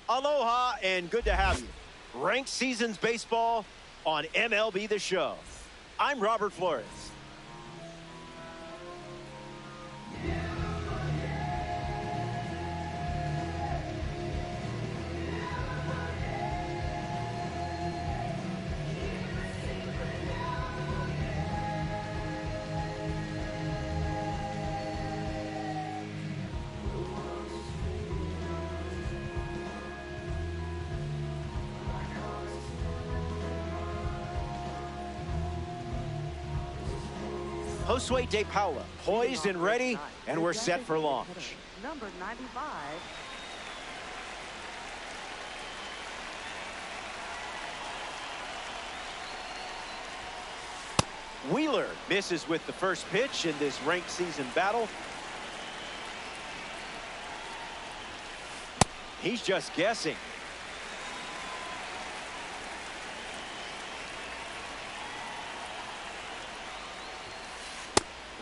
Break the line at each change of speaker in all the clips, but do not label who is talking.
Aloha and good to have you. Ranked Seasons Baseball on MLB The Show. I'm Robert Flores. Josue de Paula, poised and ready, and we're set for launch.
Number 95.
Wheeler misses with the first pitch in this ranked season battle. He's just guessing.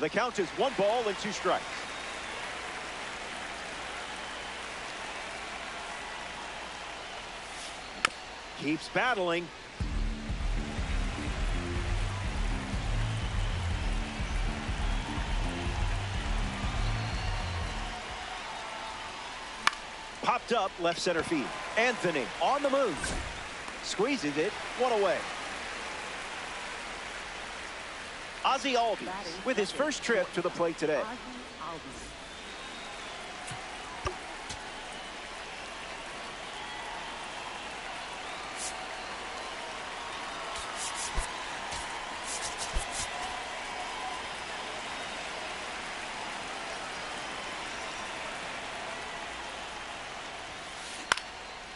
The count is 1 ball and 2 strikes. Keeps battling. Popped up left center field. Anthony on the move. Squeezes it 1 away. Ozzie Albies with his first trip to the plate today.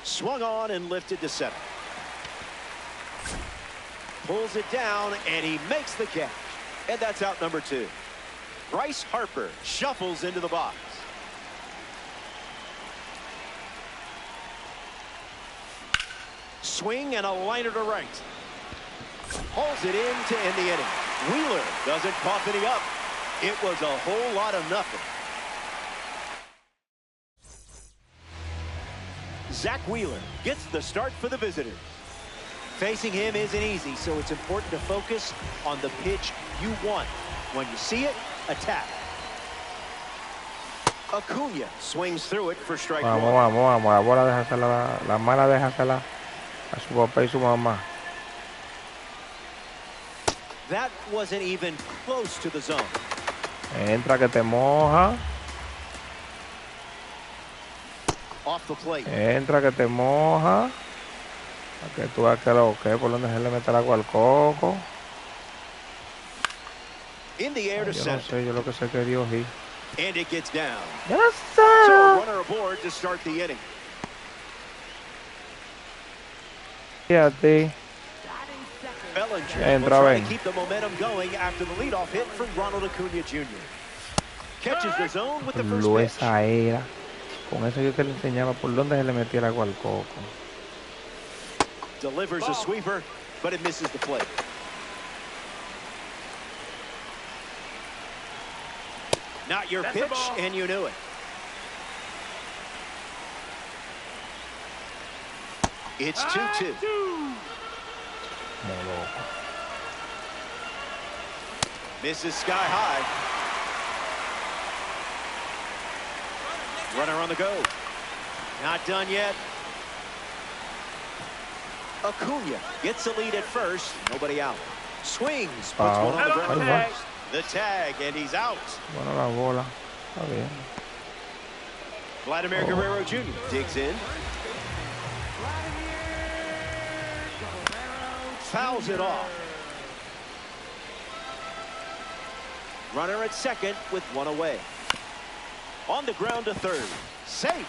Swung on and lifted to center. Pulls it down and he makes the catch. And that's out number 2. Bryce Harper shuffles into the box. Swing and a liner to right. Pulls it in to end the inning. Wheeler doesn't cough any up. It was a whole lot of nothing. Zach Wheeler gets the start for the visitors. Facing him isn't easy, so it's important to focus on the pitch you want. When you see it, attack. Acuna swings through it for strike 1.
Vamos. La bola déjasela, la mala déjasela a su papá y su mamá.
That wasn't even close to the zone.
Entra que te moja.
Off the plate.
Entra que te moja. Para que tú veas que lo que por donde se le mete el agua al coco.
In the air to
Yo no
center.
sé, yo lo que sé que Dios y.
And it gets down.
Yes,
So a
sir.
runner aboard to start the inning.
Fíjate.
Bellinger
Entra,
will try
ven.
to keep the momentum going after the leadoff hit from Ronald Acuna Jr. Catches the zone with the first
Lo
pitch.
esa era. Con eso yo te le enseñaba por dónde se le metía el agua al coco.
Delivers a sweeper, but it misses the plate. Not your pitch, and you knew it. It's 2-2.
Como loco.
Misses sky high. Runner on the go. Not done yet. Acuna gets the lead at first. Nobody out. Swings. Puts one on the ground.
Tag.
The tag, and he's out.
Bueno, la bola. Está bien.
Vladimir Guerrero Jr. digs in. Fouls it off. Runner at second with one away. On the ground to third. Safe.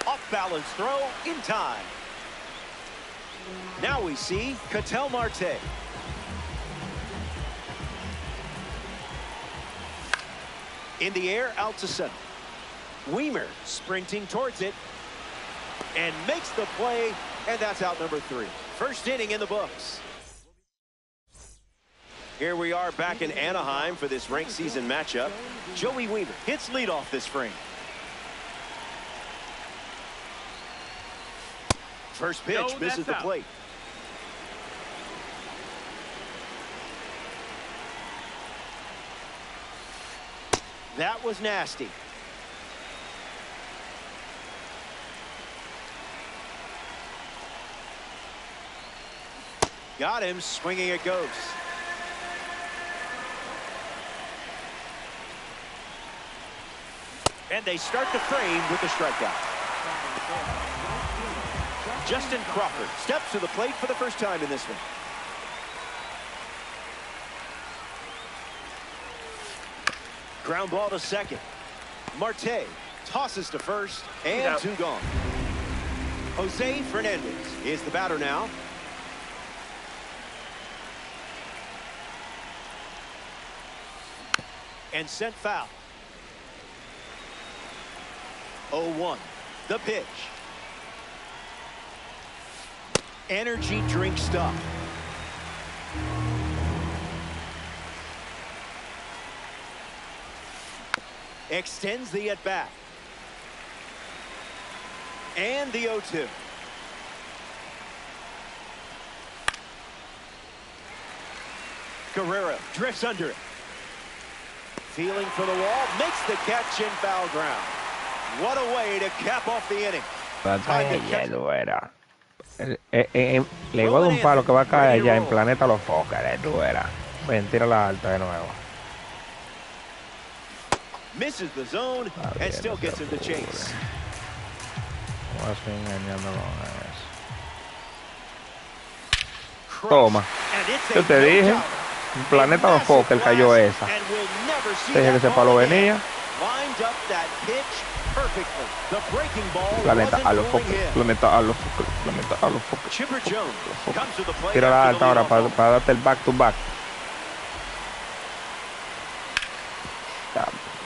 Off balance throw in time. Now we see Ketel Marte. In the air, out to center. Weimer sprinting towards it and makes the play, and that's out number 3. First inning in the books. Here we are back in Anaheim for this ranked season matchup. Joey Weimer hits leadoff this frame. First pitch misses the plate. That was nasty. Got him, swinging it goes. And they start the frame with the strikeout. Justin Crawford steps to the plate for the first time in this one. Ground ball to second. Marte tosses to first, and 2 gone. Jose Fernandez is the batter now. And sent foul. 0-1. The pitch. Energy drink stuff. Extends the at-bat. And the 0-2. Guerrero drifts under it. Feeling for the wall, makes the catch in foul ground. What a way to cap off the inning.
Le digo de un palo que va a caer ya en Planeta Los Fócares. Tú verás. Ven, tira la alta de nuevo.
Misses the zone and still gets him to chase.
No estoy engañándolo con eso. Toma. Yo te dije, en Planeta Los Fócares cayó esa. Te dije que ese palo venía. Planeta a los focos, planeta a los focos, planeta a los focos. Tira la alta ahora para darte el back to back.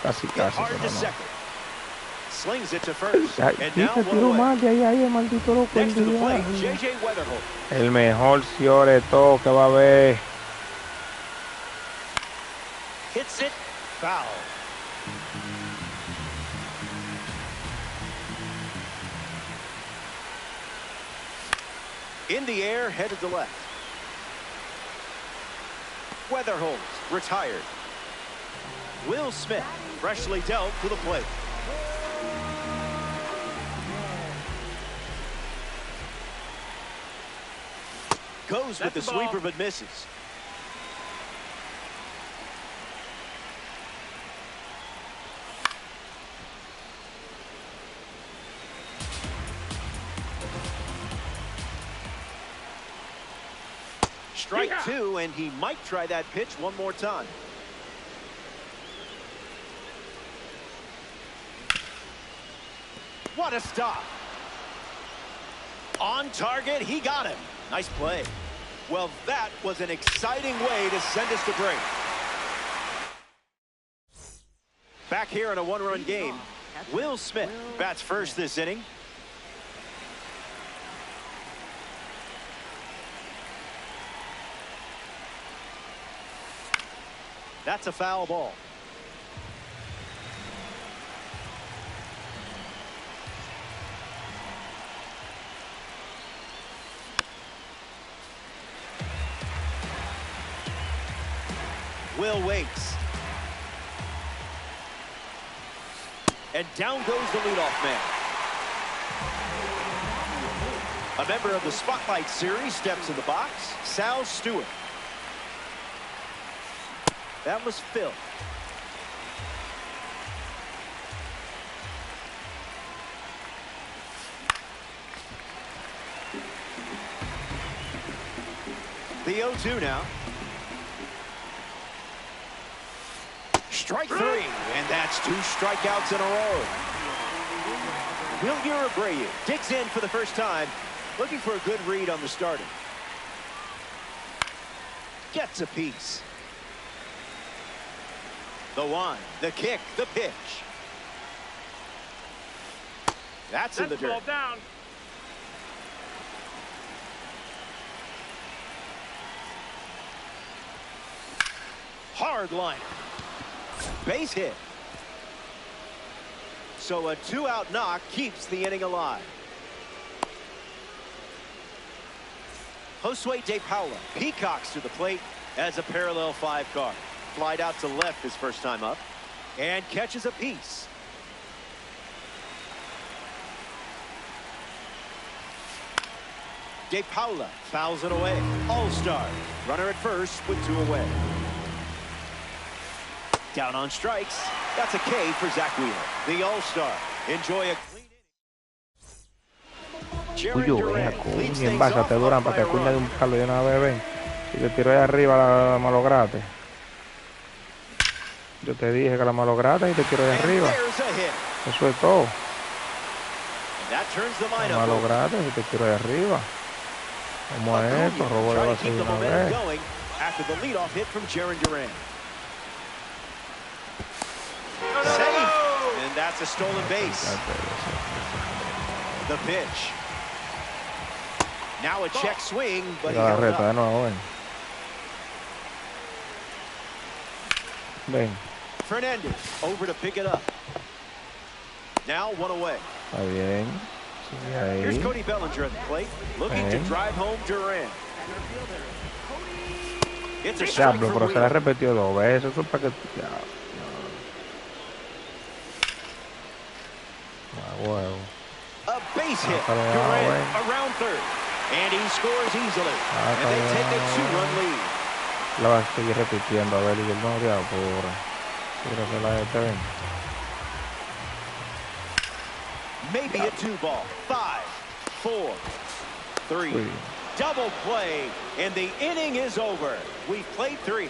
Casi, pero no. Te tiro mal de ahí, el maldito loco. El mejor de todo que va a haber.
Hits it, foul. In the air, headed to left. Weatherholz retired. Will Smith freshly dealt to the plate. Goes with the sweeper but misses. Strike 2, and he might try that pitch one more time. What a stop. On target, he got him. Nice play. Well, that was an exciting way to send us to break. Back here in a one-run game, Will Smith bats first this inning. That's a foul ball. Will waits. And down goes the leadoff man. A member of the Spotlight Series steps in the box, Sal Stewart. That was Phil. The 0-2 now. Strike three, and that's 2 strikeouts in a row. Will Abreu digs in for the first time, looking for a good read on the starter. Gets a piece. The one, the kick, the pitch. That's in the dirt.
Down.
Hard liner. Base hit. So a 2-out knock keeps the inning alive. Josue De Paula peacocks to the plate as a parallel 5 card. Flied out to left his first time up and catches a piece. De Paula fouls it away. All-star. Runner at first with 2 away. Down on strikes. That's a K for Zach Wheeler. The All-Star. Enjoy a clean inning.
Cuyo, ven acá, bien bájate, Durán, para que cuida de un palo de una vez, ven. Si te tiró ahí arriba la malograte. Yo te dije que la malograte y te tiró ahí arriba. Eso es todo. La malograte y te tiró ahí arriba. Como es esto, robo de base de una vez.
After the leadoff hit from Jaron Duran. Safe, and that's a stolen base. The pitch. Now a check swing, but he held up.
De nuevo, ven. Ven.
Fernandez over to pick it up. Now 1 away.
Está bien. Sigue ahí.
Here's Cody Bellinger at the plate, looking to drive home Duran. It's a strike
Diablo, pero se la repetió 2 veces. Eso es para que... Wow.
A base hit. Duran around third. And he scores easily. And they take a 2-run lead.
La va a seguir repitiendo, a ver, y el no de apura. Quiero que la ven.
Maybe a 2-ball. 5, 4, 3. Double play, and the inning is over. We've played 3,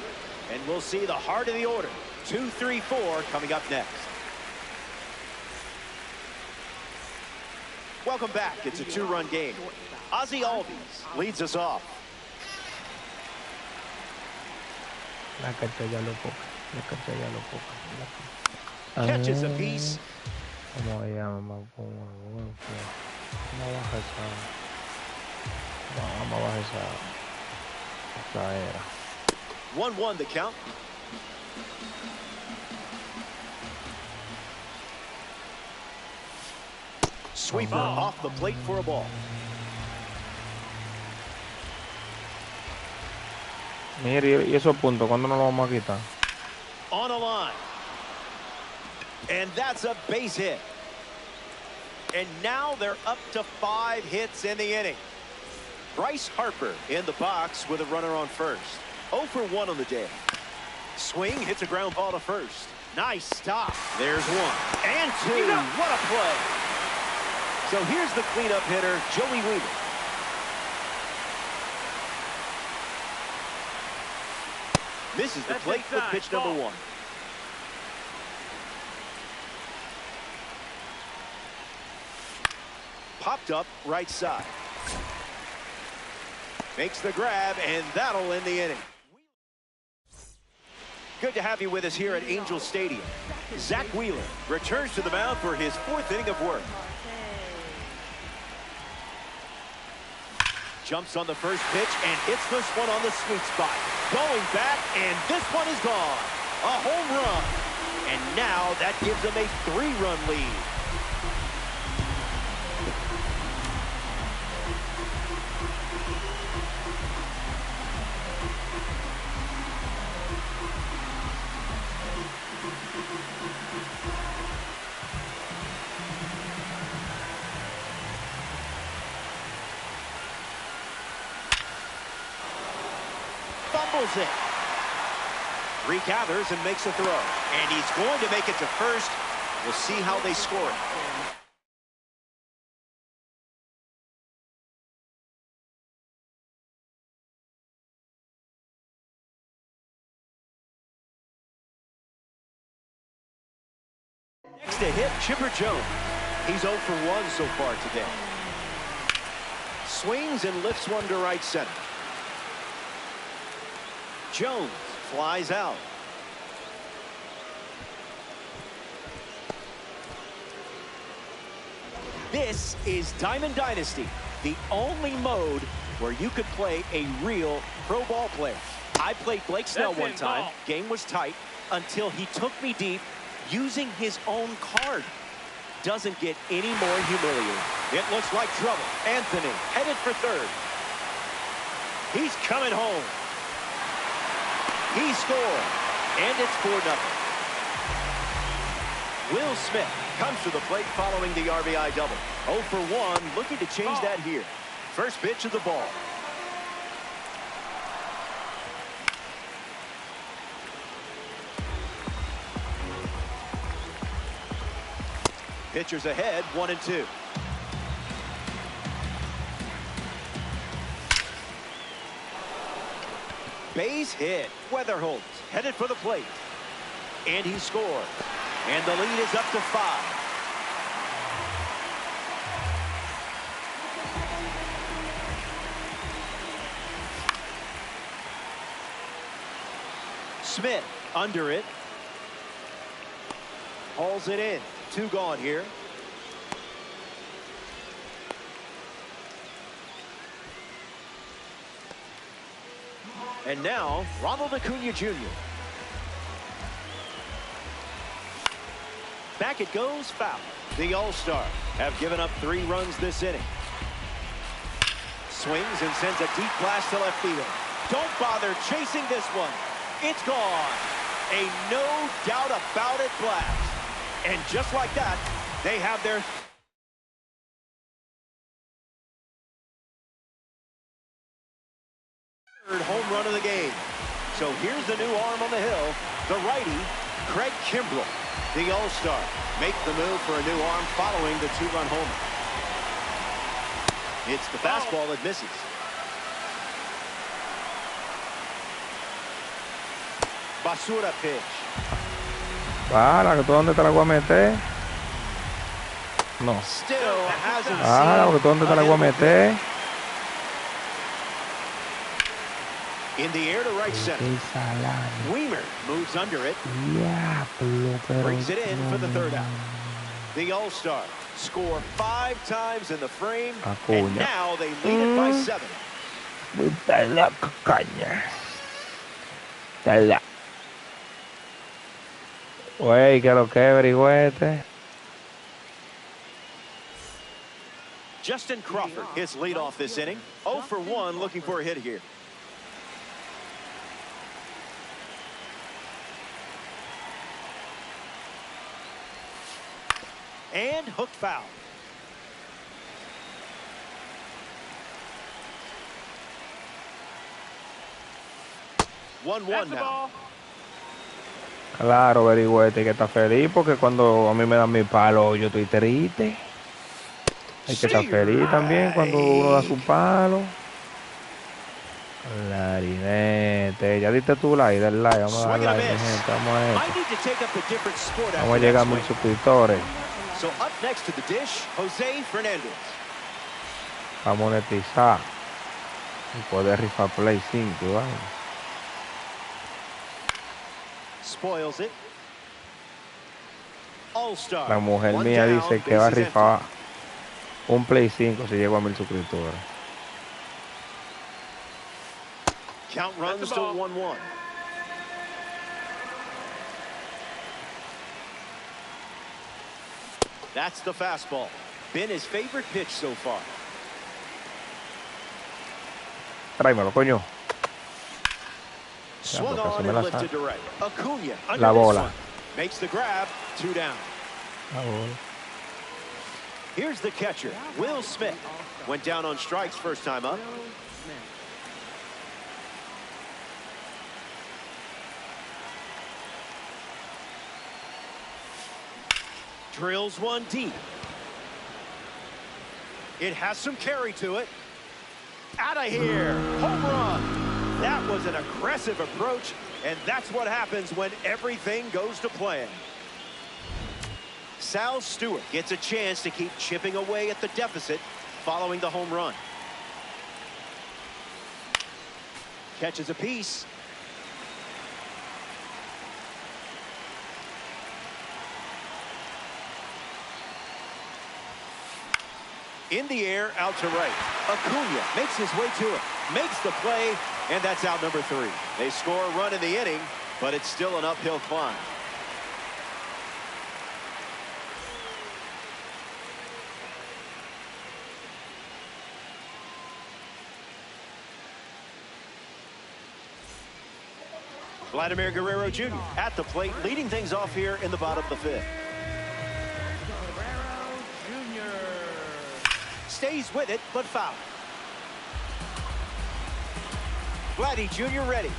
and we'll see the heart of the order. 2, 3, 4 coming up next. Welcome back. It's a 2-run game. Ozzie Albies leads us off.
La cancha ya lo poca. La cancha ya lo poca.
Catches a piece.
¿Cómo se llama? ¿Cómo baja esa? Vamos a bajar esa era.
1-1 the count. Sweeper off the plate for a ball.
Mire, y esos puntos, ¿cuándo nos los vamos a quitar?
On a line. And that's a base hit. And now they're up to 5 hits in the inning. Bryce Harper in the box with a runner on first. 0 for 1 on the day. Swing hits a ground ball to first. Nice stop. There's 1 and 2. What a play. So here's the cleanup hitter, Joey Weaver. Misses the plate with pitch number 1. Popped up right side. Makes the grab, and that'll end the inning. Good to have you with us here at Angel Stadium. Zach Wheeler returns to the mound for his 4th inning of work. Jumps on the first pitch and hits this one on the sweet spot. Going back, and this one is gone. A home run. And now that gives them a 3-run lead. fumbles it. Regathers and makes a throw. And he's going to make it to first. We'll see how they score it. Next to hit, Chipper Jones. He's 0 for 1 so far today. Swings and lifts one to right center. Jones flies out. This is Diamond Dynasty, the only mode where you could play a real pro ball player. I played Blake Snell one time. Game was tight until he took me deep using his own card. Doesn't get any more humiliating. It looks like trouble. Anthony headed for third. He's coming home. He scored, and it's 4-0. Will Smith comes to the plate following the RBI double. 0 for 1, looking to change that here. First pitch of the ball. Pitchers ahead, 1-2. Base hit. Weatherholtz headed for the plate. And he scores. And the lead is up to 5. Smith under it. Hauls it in. 2 gone here. And now, Ronald Acuna Jr. Back it goes, foul. The All-Star have given up 3 runs this inning. Swings and sends a deep blast to left field. Don't bother chasing this one. It's gone. A no doubt about it blast. And just like that, they have their third home run of the game. So here's the new arm on the hill, the righty, Craig Kimbrell. The All-Star make the move for a new arm following the 2-run homer. It's the fastball that misses. Basura pitch.
Para, que tú dónde te la voy a meter. No. Para, que tú dónde te la voy a meter.
In the air to right center. Weimer moves under it. Brings it in for the 3rd out. The All-Star score 5 times in the frame. And now they lead it by 7.
Güey, que lo que averigüete.
Justin Crawford, his lead off this inning. 0 for 1, looking for a hit here. And hook foul. One now.
Claro, averigüete que está feliz porque cuando a mí me dan mi palo yo estoy triste. Hay que estar feliz también cuando uno da su palo. Clarinete, ya diste tu like, del like, vamos a dar like, gente, vamos a esto. Vamos a llegar a 1000 suscriptores.
So up next to the dish, Jose Fernandez.
A monetizar y poder rifar Play 5, ¿vale?
Spoils it. All-Star.
La mujer mía dice que va a rifar un Play 5 si llego a 1000 suscriptores.
Count runs to 1-1. That's the fastball. Been his favorite pitch so far.
Tráemelo, coño.
Swung on and lifted to right. Acuna under
La bola.
this one. Makes the grab. 2 down.
La bola.
Here's the catcher, Will Smith. Went down on strikes first time up. Drills one deep. It has some carry to it. Out of here. Home run. That was an aggressive approach, and that's what happens when everything goes to plan. Sal Stewart gets a chance to keep chipping away at the deficit following the home run. Catches a piece. In the air, out to right. Acuna makes his way to it, makes the play, and that's out number 3. They score a run in the inning, but it's still an uphill climb. Vladimir Guerrero Jr. at the plate, leading things off here in the bottom of the 5th. Stays with it, but foul. Vladdy Jr. ready.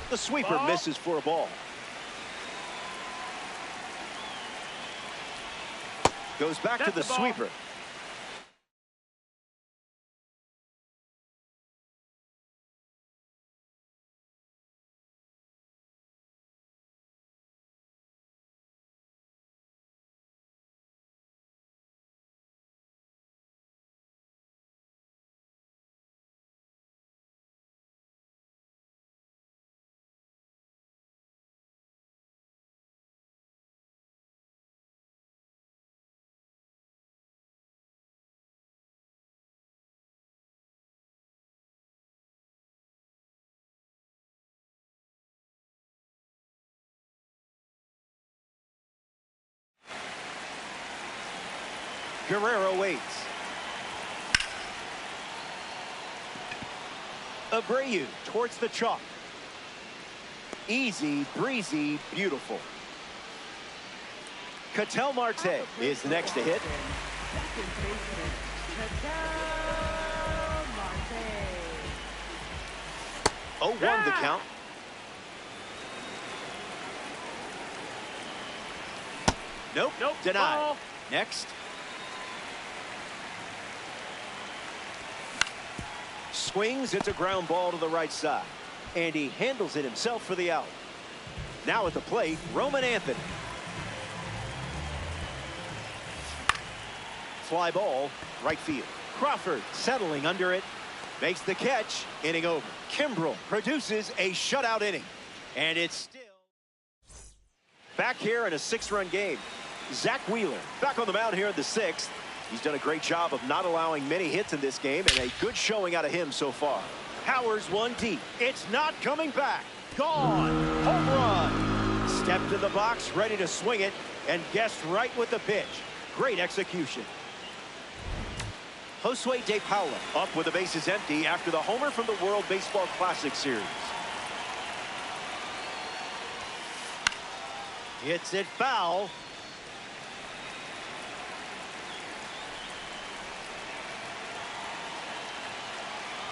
The sweeper misses for a ball. Goes back to the sweeper. Guerrero waits. Abreu towards the chalk. Easy, breezy, beautiful. Ketel Marte is next to hit. 0-1 the count. Nope, denied. Ball. Next. Swings, it's a ground ball to the right side. And he handles it himself for the out. Now at the plate, Roman Anthony. Fly ball, right field. Crawford settling under it. Makes the catch, inning over. Kimbrel produces a shutout inning. And it's still back here in a 6-run game. Zach Wheeler back on the mound here in the 6th. He's done a great job of not allowing many hits in this game, and a good showing out of him so far. Powers one deep. It's not coming back. Gone. Home run. Stepped in the box, ready to swing it, and guessed right with the pitch. Great execution. Josue De Paula up with the bases empty after the homer from the World Baseball Classic Series. Hits it foul.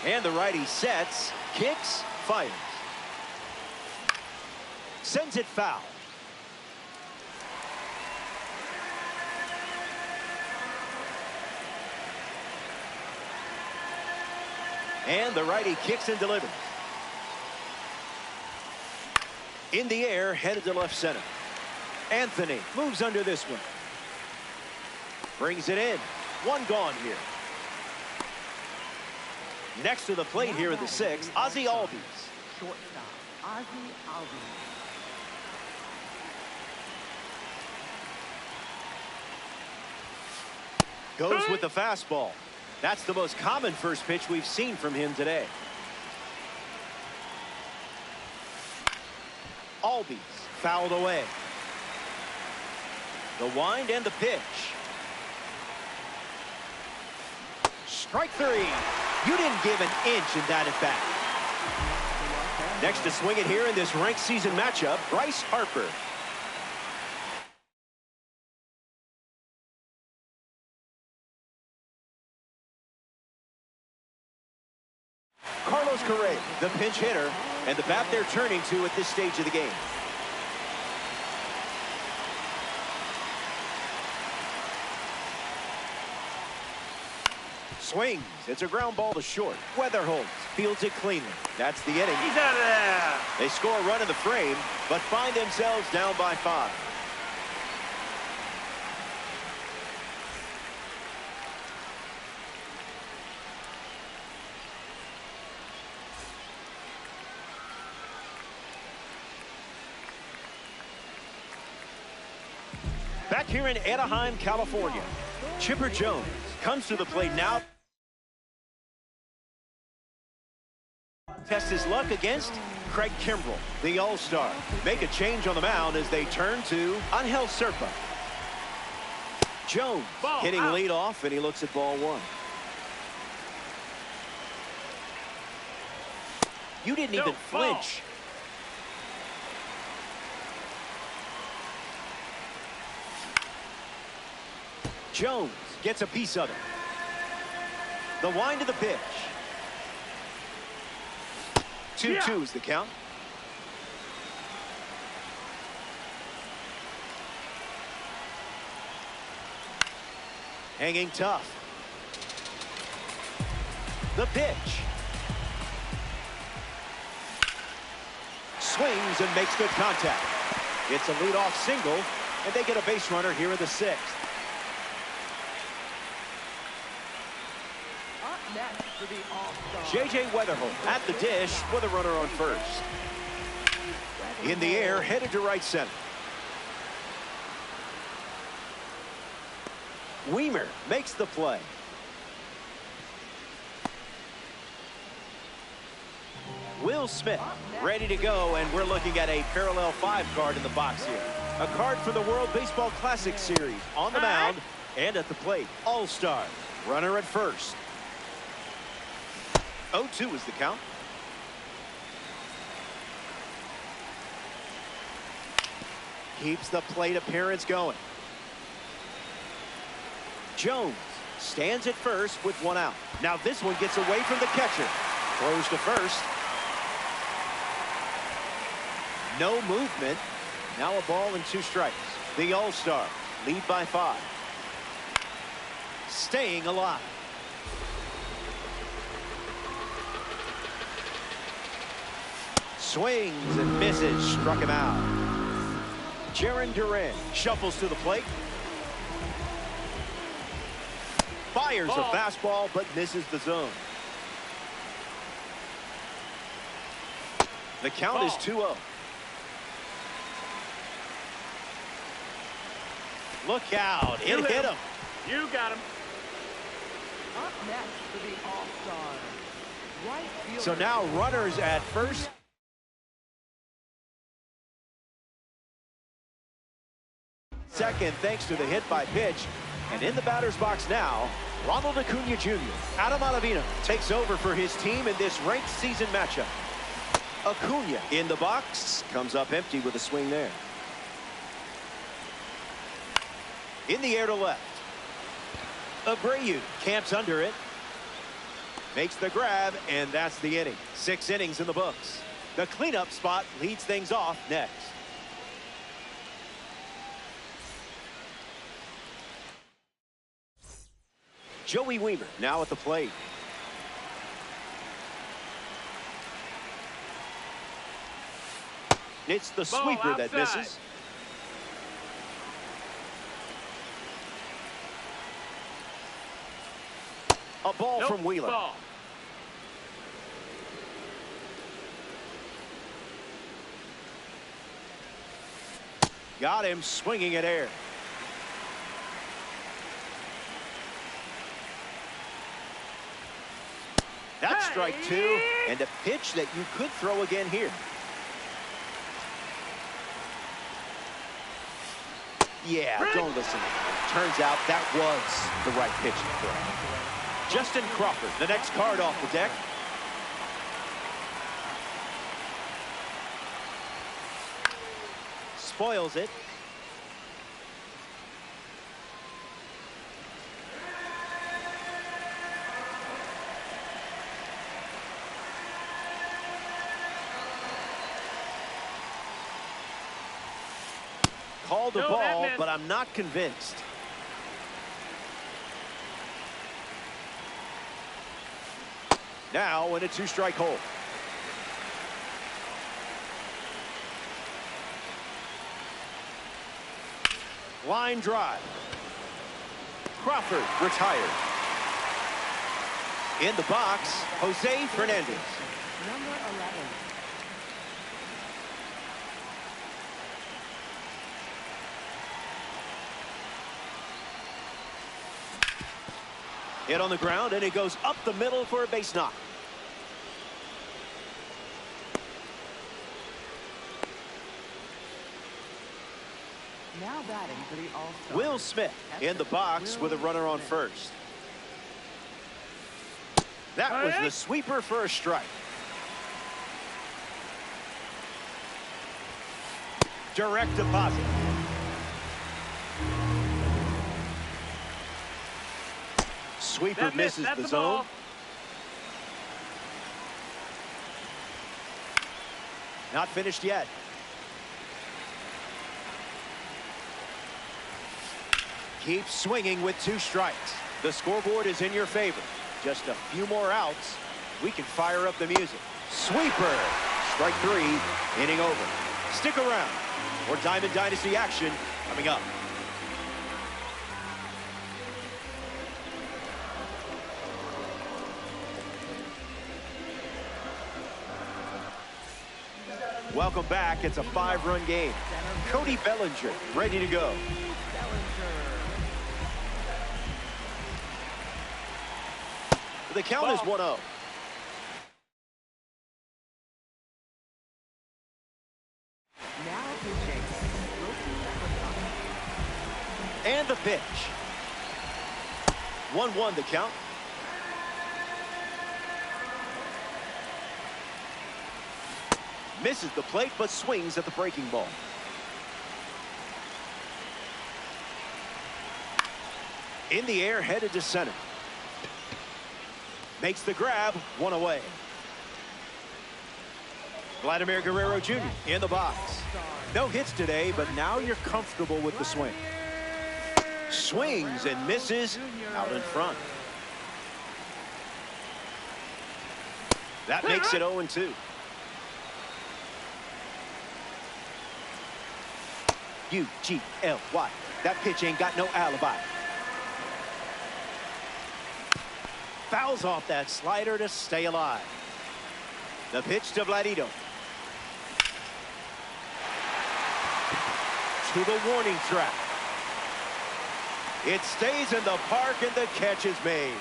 And the righty sets, kicks, fires. Sends it foul. And the righty kicks and delivers. In the air, headed to left center. Anthony moves under this one. Brings it in. One gone here. Next to the plate here in the 6th, Ozzie Albies.
Shortstop, Ozzie Albies.
Goes with the fastball. That's the most common first pitch we've seen from him today. Albies fouled away. The wind and the pitch. Strike 3. You didn't give an inch in that at bat. Next to swing it here in this ranked season matchup, Bryce Harper. Carlos Correa, the pinch hitter, and the bat they're turning to at this stage of the game. Swings. It's a ground ball to short. Weatherholtz fields it cleanly. That's the inning.
He's out of there.
They score a run in the frame, but find themselves down by 5. Back here in Anaheim, California, Chipper Jones comes to the plate now. Test his luck against Craig Kimbrell, the All-Star. Make a change on the mound as they turn to Angel Serpa. Jones hitting leadoff, and he looks at ball 1. You didn't even flinch. Jones gets a piece of it. The wind of the pitch. 2-2 is the count. Hanging tough. The pitch. Swings and makes good contact. It's a leadoff single, and they get a base runner here in the 6th. J.J. Weatherholt at the dish with a runner on first. In the air, headed to right center. Weimer makes the play. Will Smith ready to go, and we're looking at a parallel 5 card in the box here. A card for the World Baseball Classic Series on the mound and at the plate. All-Star, runner at first. 0-2 is the count. Keeps the plate appearance going. Jones stands at first with 1 out. Now this one gets away from the catcher. Throws to first. No movement. Now a ball and 2 strikes. The All-Star lead by 5. Staying alive. Swings and misses. Struck him out. Jarren Duran shuffles to the plate. Fires a fastball, but misses the zone. The count is 2-0. Look out. It hit him.
You got him.
Up next for the All-Star, right fielder.
So now runners at first. Second, thanks to the hit by pitch. And in the batter's box now, Ronald Acuna Jr. Adam Ottavino takes over for his team in this ranked season matchup. Acuna in the box, comes up empty with a swing there. In the air to left. Abreu camps under it. Makes the grab, and that's the inning. 6 innings in the books. The cleanup spot leads things off next. Joey Weimer now at the plate. It's the sweeper that misses. A ball from Wheeler.
Ball.
Got him swinging at air. That's strike 2, and a pitch that you could throw again here. Yeah, don't listen. Turns out that was the right pitch to throw. Justin Crawford, the next card off the deck. Spoils it. Called the ball, but I'm not convinced. Now in a two-strike hole. Line drive. Crawford retired. In the box, Jose Fernandez.
Number 11.
Hit on the ground, and it goes up the middle for a base knock.
Now batting for the All-Star.
Will Smith in the box with a runner on first. That was the sweeper for a strike. Direct deposit. Sweeper misses the zone. Not finished yet. Keep swinging with 2 strikes. The scoreboard is in your favor. Just a few more outs. We can fire up the music. Sweeper. Strike 3. Inning over. Stick around. More Diamond Dynasty action coming up. Welcome back. It's a 5-run game. Cody Bellinger ready to go. The count is 1-0.
Now pitching.
And the pitch. 1-1 the count. Misses the plate, but swings at the breaking ball. In the air, headed to center. Makes the grab, 1 away. Vladimir Guerrero Jr. in the box. No hits today, but now you're comfortable with the swing. Swings and misses out in front. That makes it 0-2. U-G-L-Y. That pitch ain't got no alibi. Fouls off that slider to stay alive. The pitch to Vladito. To the warning track. It stays in the park, and the catch is made.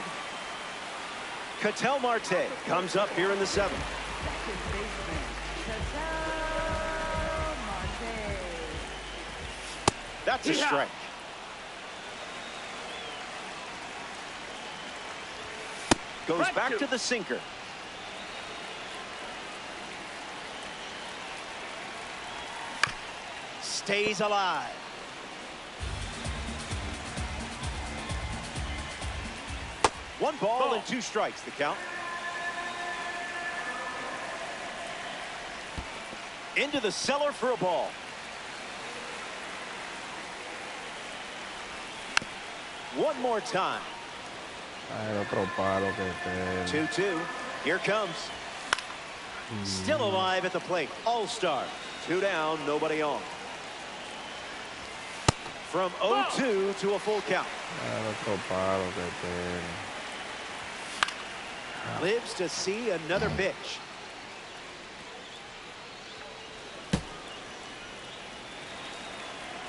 Ketel Marte comes up here in the 7th.
Second baseman, Ketel Marte.
That's a strike. Goes back to the sinker. Stays alive. One ball and 2 strikes, the count. Into the cellar for a ball. One more time.
Otro palo que
2-2. Here comes. Still alive at the plate. All-star. 2 down, nobody on. From 0-2 to a full count.
Otro palo que
Lives to see another pitch.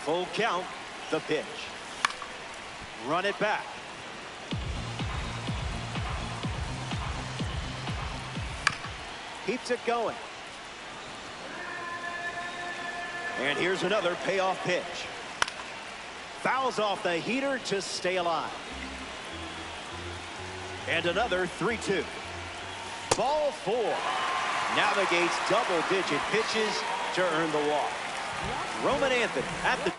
Full count, the pitch. Run it back. Keeps it going. And here's another payoff pitch. Fouls off the heater to stay alive. And another 3-2. Ball 4. Navigates double-digit pitches to earn the walk. Roman Anthony at the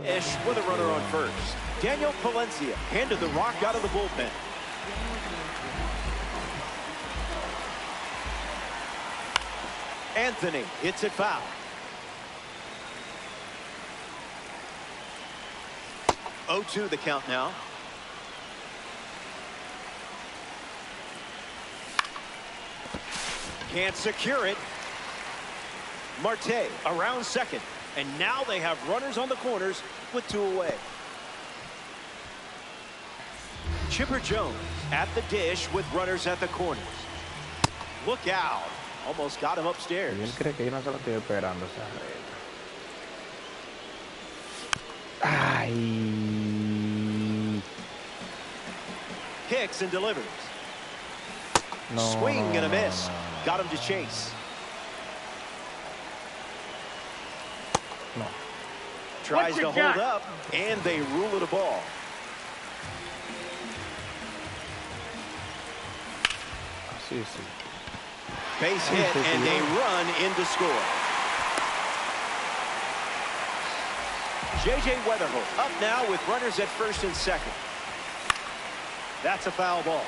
ish with a runner on first. Daniel Palencia handed the rock out of the bullpen. Anthony hits it foul. 0-2 the count now. Can't secure it. Marte around second. And now they have runners on the corners with 2 away. Chipper Jones at the dish with runners at the corners. Look out. Almost got him upstairs.
¿Quién cree que yo no se lo estoy esperando esa red? Ay.
Hicks and delivers.
No,
Swing and a
no,
miss.
no,
Got him to chase.
no.
Tries
What
to
you
hold
got?
up, and they rule it a ball.
Así sí.
Base hit, and a run in to score. J.J. Weatherholt up now with runners at first and second. That's a foul ball.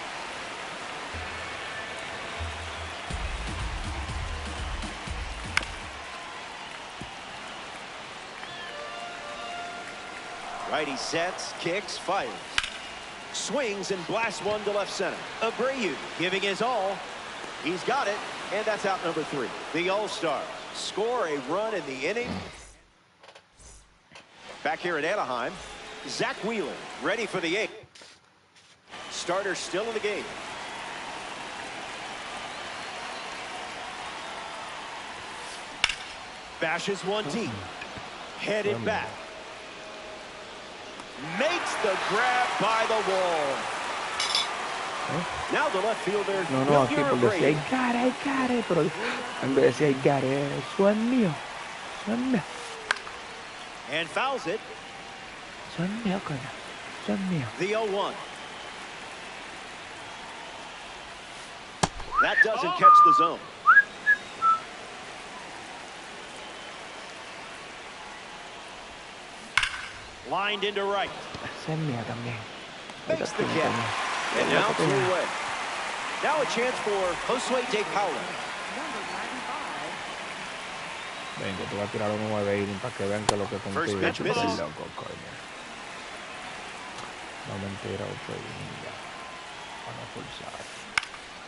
Righty sets, kicks, fires. Swings and blasts one to left center. Abreu giving his all. He's got it, and that's out number 3. The All-Stars score a run in the inning. Back here at Anaheim, Zach Wheeler ready for the 8th. Starter still in the game. Bashes one deep. Headed back. Makes the grab by the wall. Now the left fielder.
No, aquí por decir, I got it, pero en vez de decir, I got it, eso es mío. Eso es mío.
And fouls it.
Eso es mío, coño. Eso es mío.
The 0-1. That doesn't catch the zone. Lined into right.
Esa es mía también.
Makes the catch. And now 2 away. Now a chance for Josue de PALO.
Number 95.
Venga, te voy a tirar un 9 inning para que vean que lo que
First
contigo
pitch
es
misses.
loco, coño. No mentira, 8 innings ya. Van a forzar.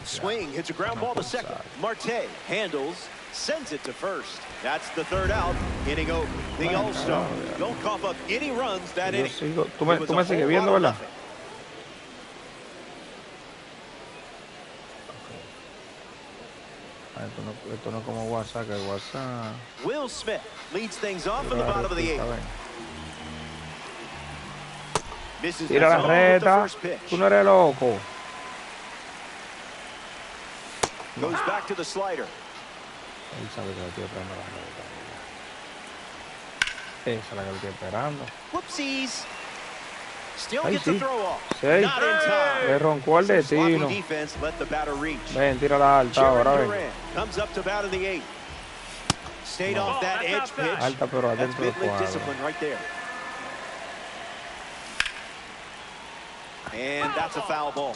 Swing hits a ground ball to second. Marte handles, sends it to first. That's the 3rd out. Inning over. The All-Star don't cough up any runs that
Yo
inning.
sigo. Tú
It was
me
a
sigues
whole
viendo,
lot of
¿verdad?
nothing.
Esto no es como WhatsApp, que WhatsApp.
Will Smith leads things off in the bottom of the 8th. Misses the
Tira la
zone with the
reta.
first pitch.
Tú no eres loco.
Goes back to the slider.
Él sabe que le estoy esperando la reta. Esa es la que le estoy esperando.
Whoopsies. Still
Ay,
gets the
sí.
throw off.
Sí.
Not in time.
Le roncó el
Some sloppy
destino.
defense let the batter reach.
Ven, tira la alta
Jared
ahora, ven.
Durant comes up to bat in the 8th. Stayed off that
that's
edge
outside.
pitch.
Alta, pero
That's
adentro del
big league
cuadro.
discipline right there. And that's a foul ball.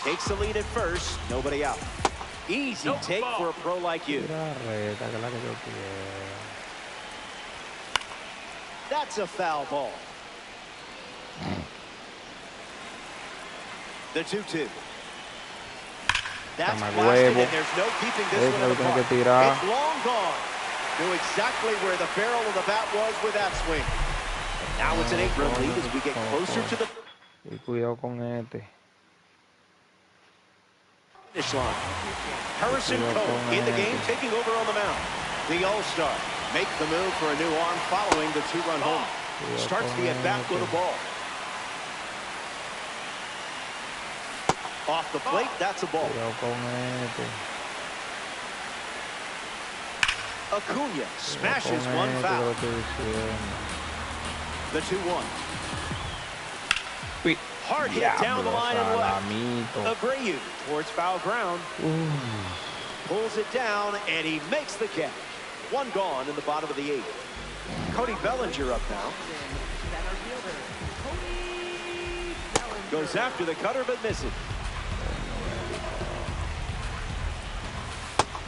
Takes the lead at first. Nobody out. Easy take for a pro like you.
Tira la reta, que es la que yo quiero.
That's a foul ball. The 2-2. That's
Tama
blasted,
huevo.
and there's no keeping this
Eso
one
lo
in the
tiene que
park.
tirar.
It's long gone. Knew exactly where the barrel of the bat was with that swing. Now it's an 8-run lead as we get closer to the
Y cuidado con este.
finish line. Harrison Cole in the game, taking over on the mound. The All-Star make the move for a new arm following the 2-run home. Starts the at-bat with a ball. Off the plate, that's a ball.
Cuidado con este.
Acuna smashes
Cuidado con
one
este,
foul.
que lo estoy diciendo.
The 2-1.
Uy,
Hard hit down the
diablo,
line and left.
salamito.
Abreu towards foul ground. Pulls it down, and he makes the catch. One gone in the bottom of the 8th. Cody Bellinger up now.
Center fielder, Cody Bellinger.
Goes after the cutter, but misses.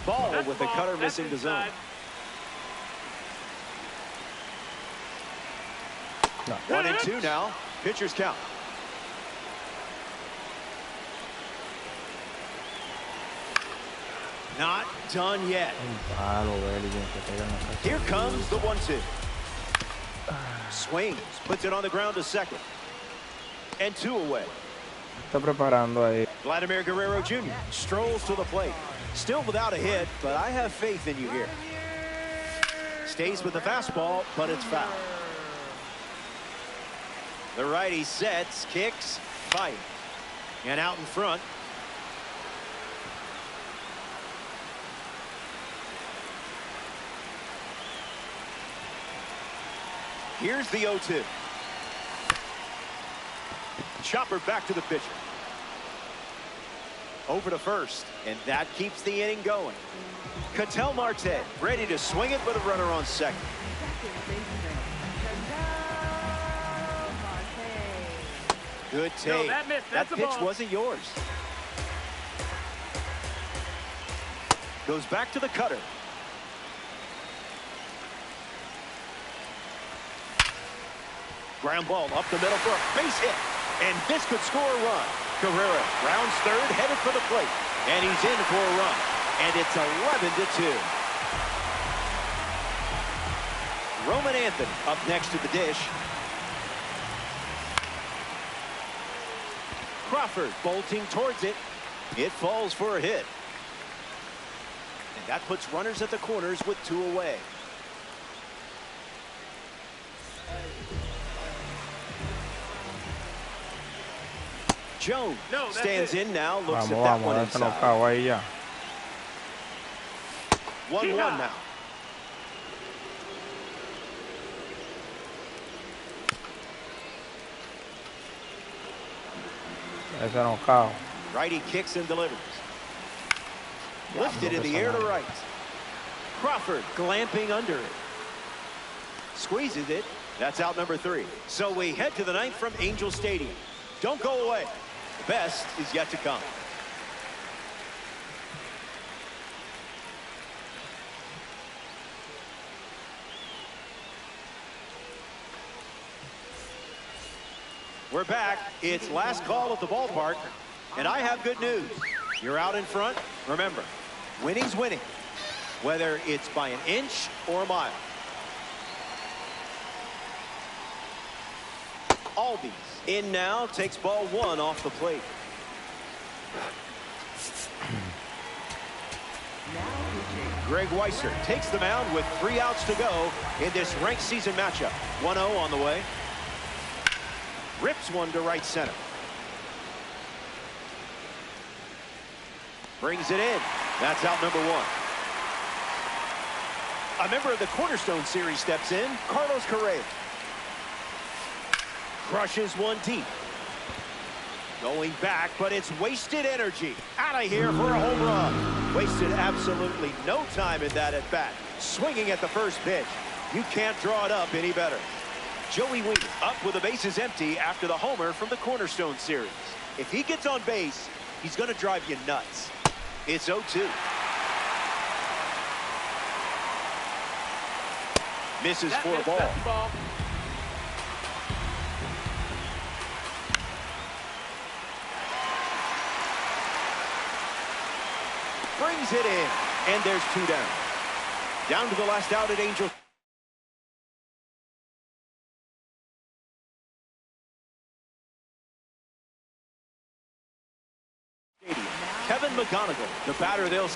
Ball
That's
with the
ball.
cutter
That's
missing the zone.
inside.
No.
1-2 now. Pitcher's count. Not done yet.
Un palo, Belly, que pegan acá.
Here comes the 1-2. Swings, puts it on the ground to second. And 2 away.
Está preparando ahí.
Vladimir Guerrero Jr. strolls to the plate. Still without a hit, but I have faith in you here. Stays with the fastball, but it's foul. The righty sets, kicks, fight. And out in front. Here's the 0-2. Chopper back to the pitcher. Over to first, and that keeps the inning going. Ketel Marte ready to swing it with a runner on second. Good take.
No, that
pitch
ball.
wasn't yours. Goes back to the cutter. Ground ball up the middle for a base hit. And this could score a run. Guerrero rounds third, headed for the plate. And he's in for a run. And it's 11-2. Roman Anthony up next to the dish. Crawford bolting towards it. It falls for a hit. And that puts runners at the corners with 2 away. Jones stands in now, looks at that one inside. 1-1 now.
Ese enojado.
Righty kicks and delivers. Lifted in the air to right. Crawford glamping under it. Squeezes it. That's out number 3. So we head to the 9th from Angel Stadium. Don't go away. The best is yet to come. We're back. It's last call at the ballpark. And I have good news. You're out in front. Remember, winning's winning, whether it's by an inch or a mile. Albies in now, takes ball 1 off the plate. Greg Weisser takes the mound with 3 outs to go in this ranked season matchup. 1-0 on the way. Rips one to right center. Brings it in. That's out number 1. A member of the Cornerstone Series steps in, Carlos Correa. Crushes one deep. Going back, but it's wasted energy. Out of here for a home run. Wasted absolutely no time in that at bat. Swinging at the first pitch. You can't draw it up any better. Joey Wiener up with the bases empty after the homer from the Cornerstone Series. If he gets on base, he's going to drive you nuts. It's 0-2. Misses for a ball. Brings it in, and there's 2 down. Down to the last out at Angel. Kevin McGonigal, the batter they'll.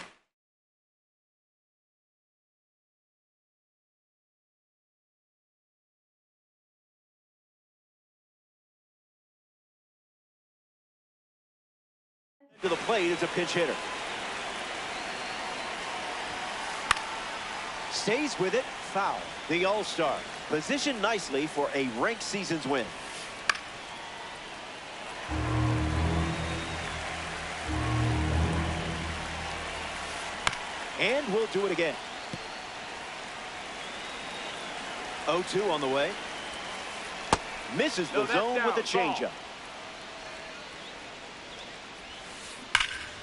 To the plate is a pinch hitter. Stays with it, foul. The All-Star positioned nicely for a ranked season's win. And we'll do it again. 0-2 on the way. Misses the zone with the changeup.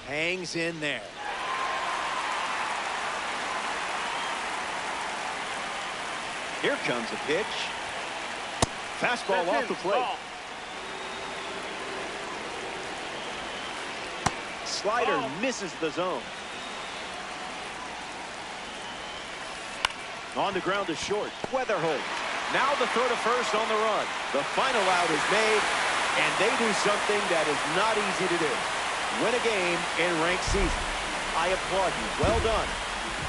Hangs in there. Here comes a pitch. Fastball off the plate. Slider misses the zone. On the ground to short. Weatherholt. Now the throw to first on the run. The final out is made, and they do something that is not easy to do. Win a game in ranked season. I applaud you. Well done.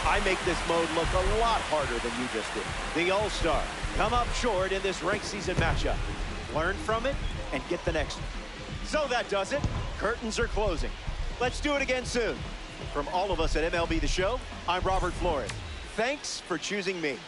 I make this mode look a lot harder than you just did. The All-Star come up short in this ranked season matchup. Learn from it and get the next one. So that does it. Curtains are closing. Let's do it again soon. From all of us at MLB The Show, I'm Robert Flores. Thanks for choosing me.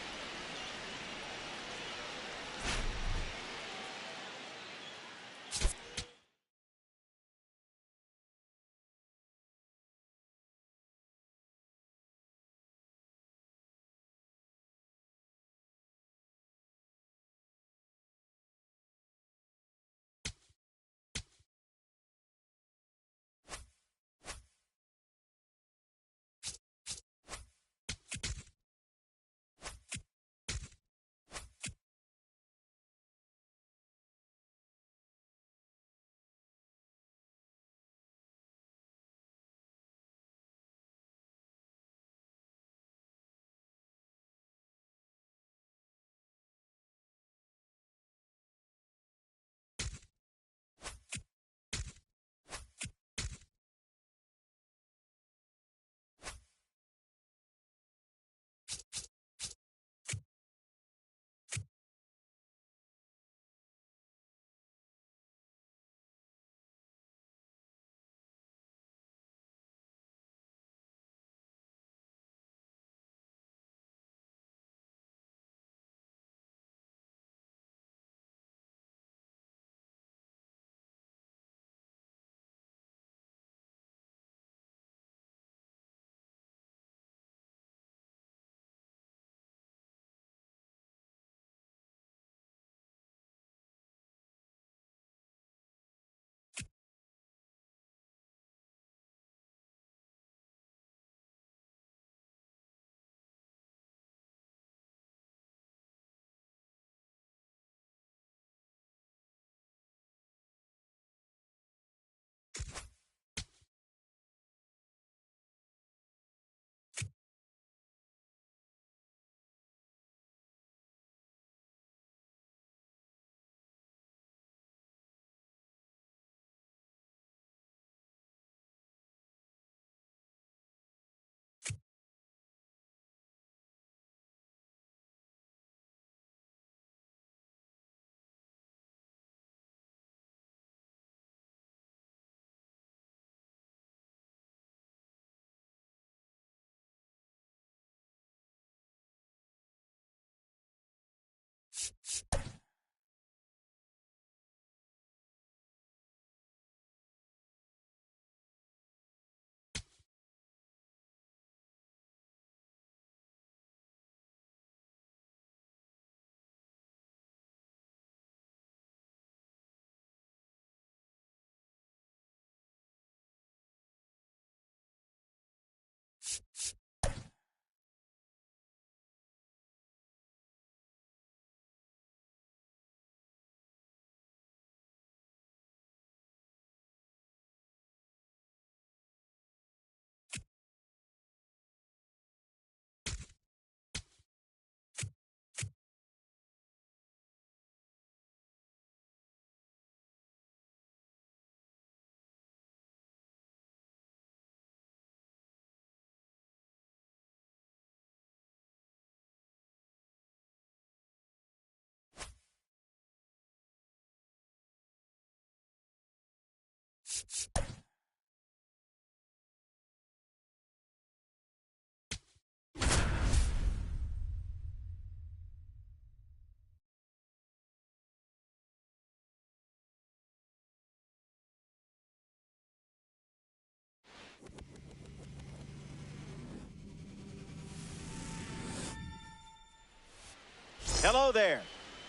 Hello there.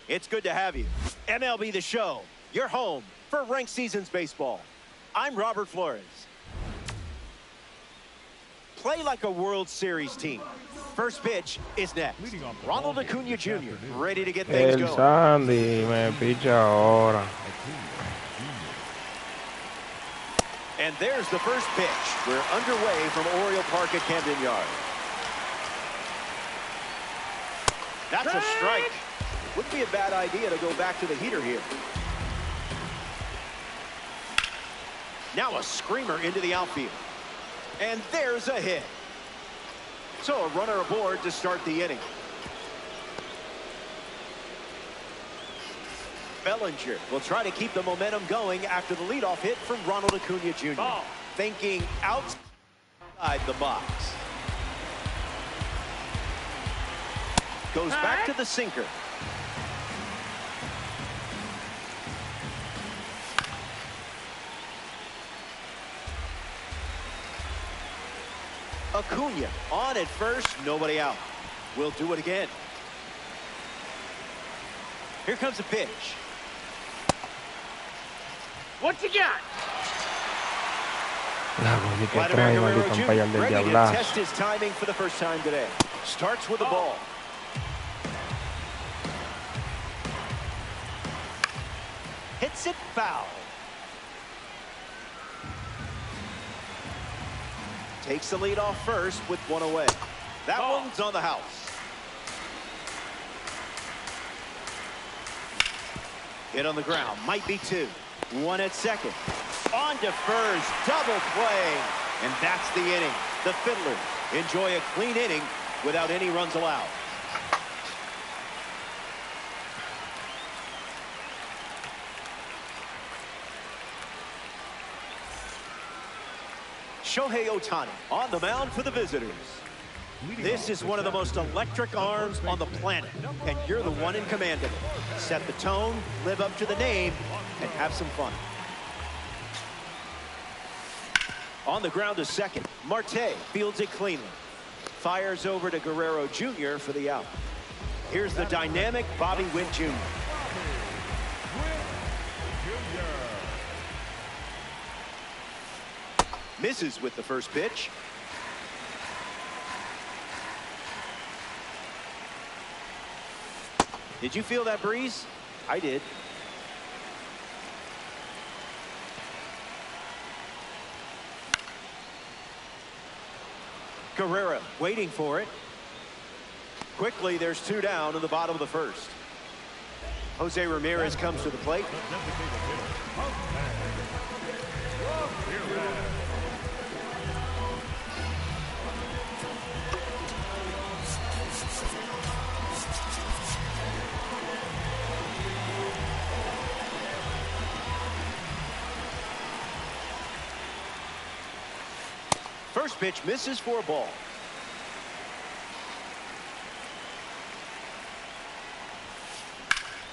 It's good to have you. MLB The Show, your home for ranked seasons baseball. I'm Robert Flores. Play like a World Series team. First pitch is next. Ronald Acuna Jr. ready to get things
El
going.
Sandy me picha ahora.
And there's the first pitch. We're underway from Oriole Park at Camden Yards. That's a strike. Wouldn't be a bad idea to go back to the heater here. Now a screamer into the outfield. And there's a hit. So a runner aboard to start the inning. Bellinger will try to keep the momentum going after the leadoff hit from Ronald Acuna Jr.
Ball.
Thinking outside the box. Goes back to the sinker. Acuna on at first, nobody out. We'll do it again. Here comes a pitch.
What you got?
Oye, que
Vladimir
trae,
Guerrero
maldito
Jr.
payal del
ready to
diablazo.
test his timing for the first time today. Starts with the ball. Hits it foul. Takes the lead off first with one away. That one's on the house. Hit on the ground. Might be two. One at second. On to first. Double play. And that's the inning. The Fiddlers enjoy a clean inning without any runs allowed. Shohei Ohtani on the mound for the visitors. This is one of the most electric arms on the planet, and you're the one in command of it. Set the tone, live up to the name, and have some fun. On the ground to second, Marte fields it cleanly. Fires over to Guerrero Jr. for the out. Here's the dynamic Bobby Witt Jr. Misses with the first pitch. Did you feel that breeze? I did. Guerrero waiting for it. Quickly, there's two down in the bottom of the first. Jose Ramirez comes to the plate. First pitch misses for a ball.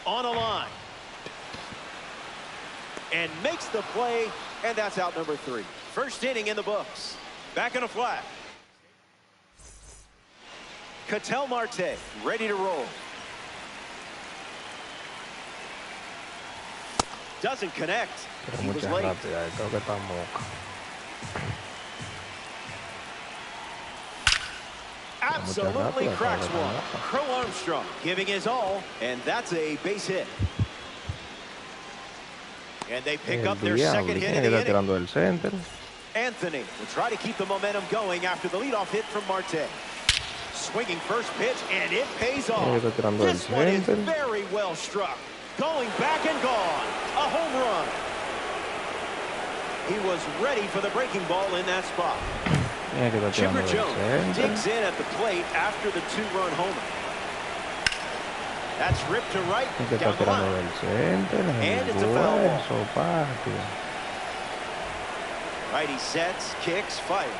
On a line. And makes the play, and that's out number 3. First inning in the books. Back in a flat. Ketel Marte ready to roll. Doesn't connect. He was late. Absolutely cracks one. Crow Armstrong giving his all, and that's a base hit. And they pick up their second hit in the inning. Anthony will try to keep the momentum going after the leadoff hit from Marte. Swinging first pitch, and it pays off. This one is very well struck. Going back and gone. A home run. He was ready for the breaking ball in that spot. Chipper Jones digs in at the plate after the 2-run homer. That's ripped to right, down the line. And it's a foul ball. Righty sets, kicks, fires.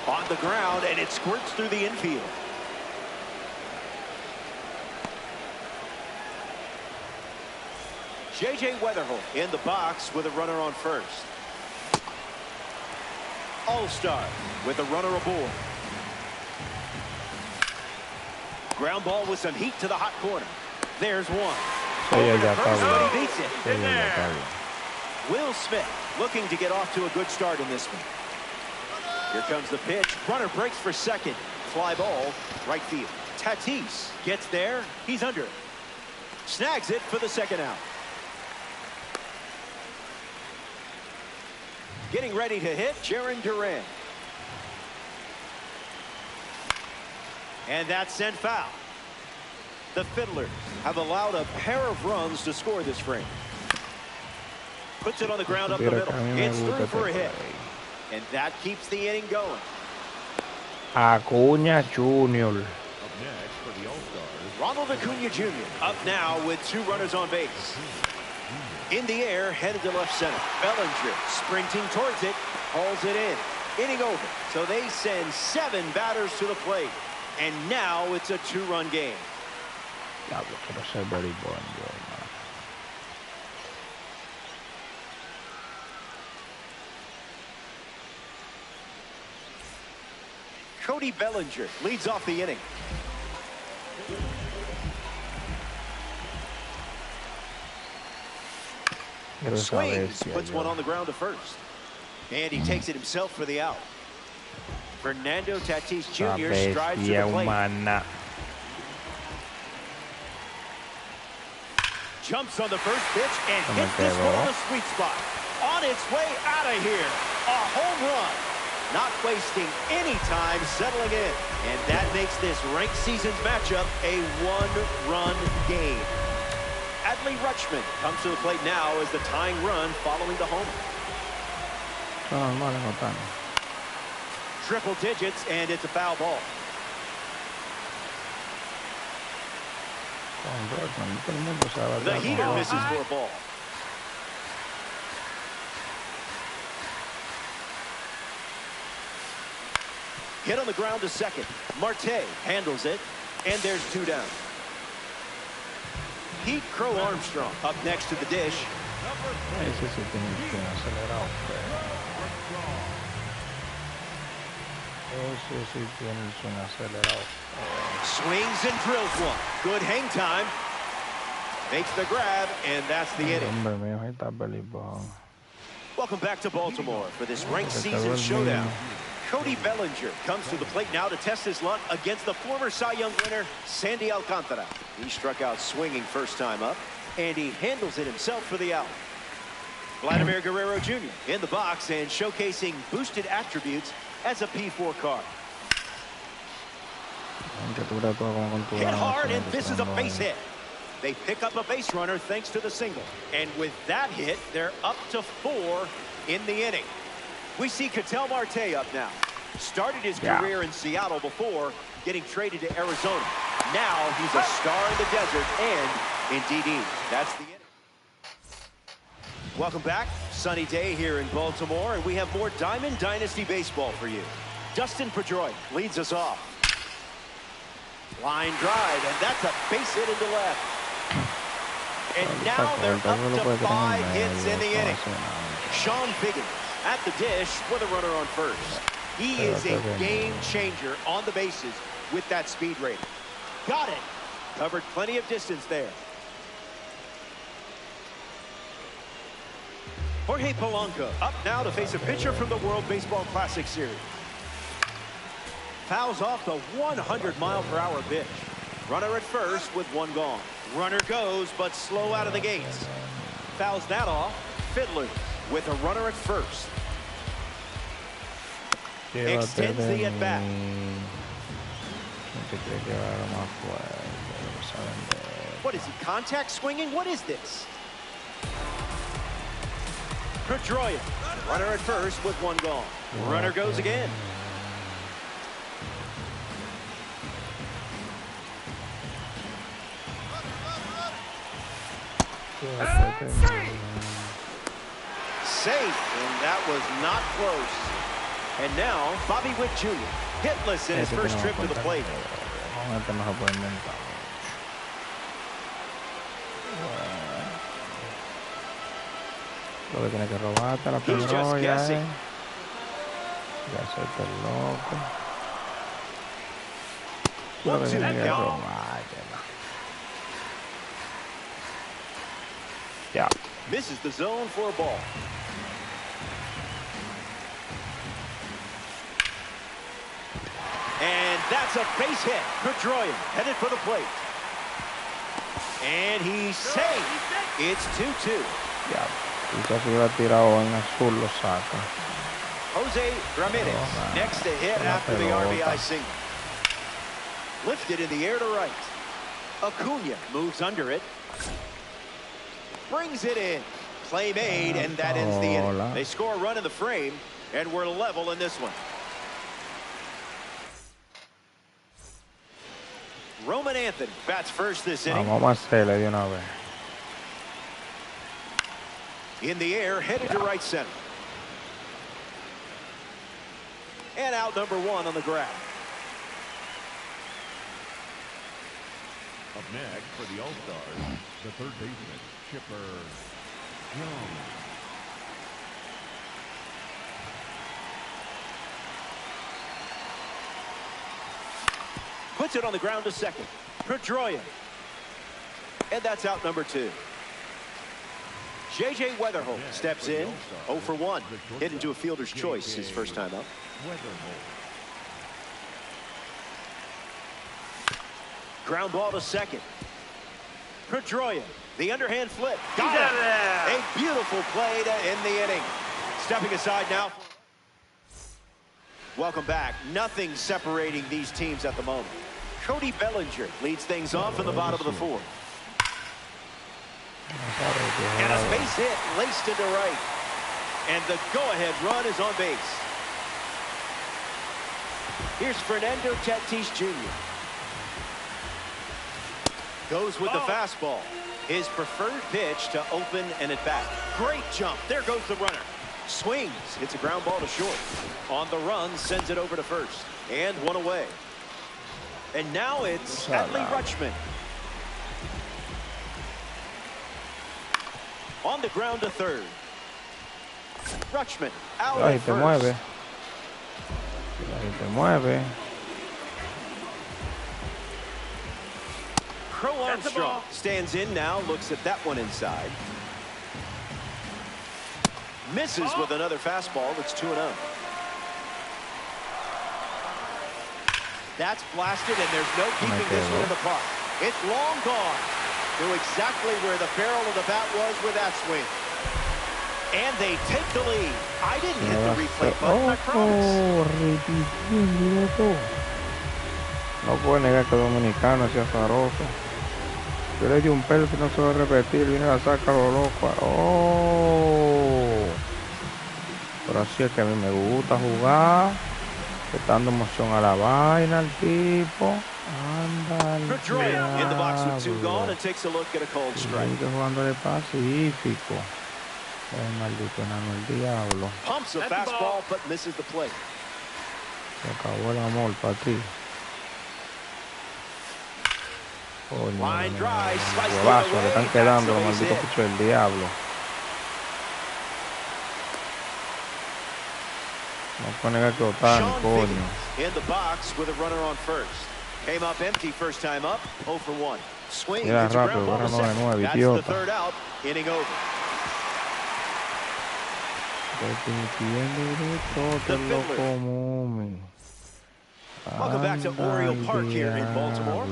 On the ground, and it squirts through the infield. J.J. Weatherholt in the box with a runner on first. All-Star with a runner aboard. Ground ball with some heat to the hot corner. There's one. Over to first, but he beats it.
In there.
Will Smith looking to get off to a good start in this one. Here comes the pitch. Runner breaks for second. Fly ball, right field. Tatis gets there. He's under it. Snags it for the second out. Getting ready to hit, Jarren Duran. And that's sent foul. The Fiddlers have allowed a pair of runs to score this frame. Puts it on the ground up the middle. It's through for a hit. And that keeps the inning going.
Acuña Jr.
Ronald Acuña Jr. up now with 2 runners on base. In the air, headed to left center. Bellinger sprinting towards it, hauls it in. Inning over. So they send 7 batters to the plate. And now it's a 2-run game.
Diablo, quiero ser very bon, yo, man.
Cody Bellinger leads off the inning. Swings, puts one on the ground to first. And he takes it himself for the out. Fernando Tatis Jr. strides to the plate. Jumps on the first pitch and hits this one on the sweet spot. On its way out of here. A home run. Not wasting any time settling in. And that makes this ranked season's matchup a 1-run game. Adley Rutschman comes to the plate now as the tying run following the homer. Triple digits, and it's a foul ball. The heater misses for a ball. Hit on the ground to second. Marte handles it, and there's 2 down. Pete Crow Armstrong up next to the dish. Swings and drills one. Good hang time. Makes the grab, and that's the inning. Welcome back to Baltimore for this ranked season showdown. Cody Bellinger comes to the plate now to test his luck against the former Cy Young winner, Sandy Alcantara. He struck out swinging first time up, and he handles it himself for the out. Vladimir Guerrero Jr. in the box and showcasing boosted attributes as a P4 card. Hit hard, and this is a base hit. They pick up a base runner thanks to the single. And with that hit, they're up to 4 in the inning. We see Ketel Marte up now. Started his career in Seattle before getting traded to Arizona. Now he's a star in the desert and in DD. That's the inning. Welcome back. Sunny day here in Baltimore, and we have more Diamond Dynasty baseball for you. Dustin Pedroia leads us off. Line drive, and that's a base hit into left. And now they're up to 5 hits in the inning. Sean Biggins at the dish with a runner on first. He is a game changer on the bases with that speed rating. Got it. Covered plenty of distance there. Jorge Polanco up now to face a pitcher from the World Baseball Classic Series. Fouls off the 100-mile-per-hour pitch. Runner at first with 1 gone. Runner goes, but slow out of the gates. Fouls that off. Fiddlers with a runner at first. Extends the at-bat. What is he, contact swinging? What is this? Pedroia, runner at first with 1 gone. Runner goes again. Safe, and that was not close. And now, Bobby Witt Jr. hitless in his first trip to the plate. He's just guessing. One, two, count.
Yeah.
Misses the zone for a ball. And that's a base hit. Pedroia headed for the plate. And he's safe. It's 2-2.
Yeah. Quizás si hubiera tirado en azul lo saca.
Jose Ramirez next to hit after the RBI single. Lifted in the air to right. Acuna moves under it. Brings it in. Play made, and that ends the inning. They score a run in the frame, and we're level in this one. Roman Anthony bats first this inning.
Vamos a hacerle de una vez.
In the air, headed to right center. And out number 1 on the grab.
Up next for the All-Stars, the third baseman, Chipper Jones.
Puts it on the ground to second. Pedroia. And that's out number 2. J.J. Weatherholt steps in. 0 for 1. Hit into a fielder's choice his first time up. Ground ball to second. Pedroia. The underhand flip. Got it. A beautiful play to end the inning. Stepping aside now. Welcome back. Nothing separating these teams at the moment. Cody Bellinger leads things off in the bottom of the 4th. And a base hit laced into right. And the go-ahead run is on base. Here's Fernando Tatis Jr. Goes with the fastball. His preferred pitch to open and at bat. Great jump. There goes the runner. Swings. Hits a ground ball to short. On the run, sends it over to first. And 1 away. And now it's Adley Rutschman. On the ground to third. Rutschman out at first.
Ahí te mueve.
Crow Armstrong stands in now, looks at that one inside. Misses with another fastball. It's 2-0. That's blasted, and there's no keeping this one in the park. It's long gone. Knew exactly where the barrel of the bat was with that swing. And they take the lead. I didn't hit the replay button, I promise.
No puede negar que Dominicano sea azaroso. Yo le di un pelo que no se va a repetir. Viene a saca lo loco. Oh. Pero así es que a mí me gusta jugar. Está dando emoción a la vaina el tipo. Anda.
Pedroia in the box with 2 gone and takes a look at a cold strike.
Jugando de Pacífico. El maldito enano el diablo.
Pumps a fastball but misses the plate.
Se acabó el amor para ti.
Line drive,
huevazo le están quedando los malditos pichos del diablo. No puede negar que Otani, coño.
In the box with a runner on first. Came up empty first time up, 0 for 1. Swing.
Mira rápido, ahora 9-9,
that's
idiota.
the third out, inning over. Welcome back to Oriole Park here in Baltimore.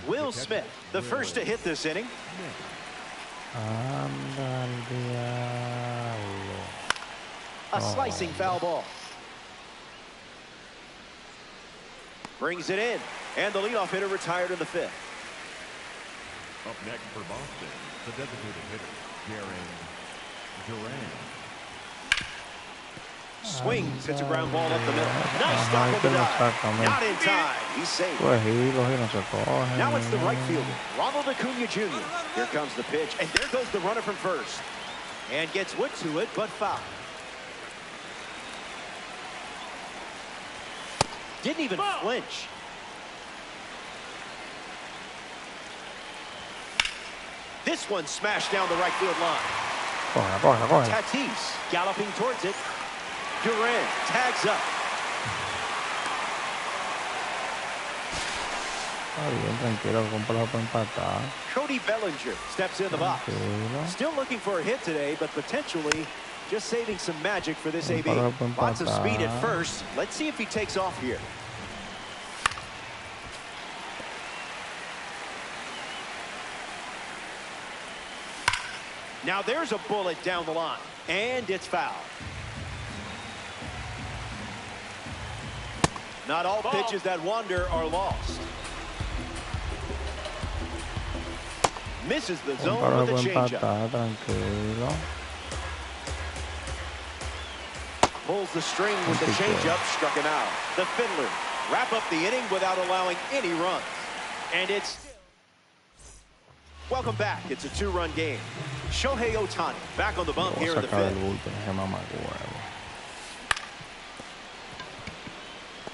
Will Smith, the first to hit this inning. A slicing foul ball. Brings it in, and the leadoff hitter retired in the 5th.
Up next for Boston, the designated hitter, Jarren Duran.
Swings, hits a ground ball up the middle. Nice stop of the dive. Not in time. He's safe. Now it's the right fielder, Ronald Acuna Jr. Here comes the pitch, and there goes the runner from first. And gets wood to it, but foul. Didn't even flinch. This one smashed down the right field line. Tatis galloping towards it. Duran tags up. Cody Bellinger steps in the box. Still looking for a hit today, but potentially just saving some magic for this AB. Lots of speed at first. Let's see if he takes off here. Now there's a bullet down the line, and it's foul. Not all pitches that wander are lost. Misses the
Un
zone
palo
with
de
the
buen
changeup.
patada, tranquilo.
Pulls the string with the changeup, struck him out. The Fiddler wrap up the inning without allowing any runs. And it's still... Welcome back. It's a 2-run game. Shohei Ohtani back on the bump here in the fifth.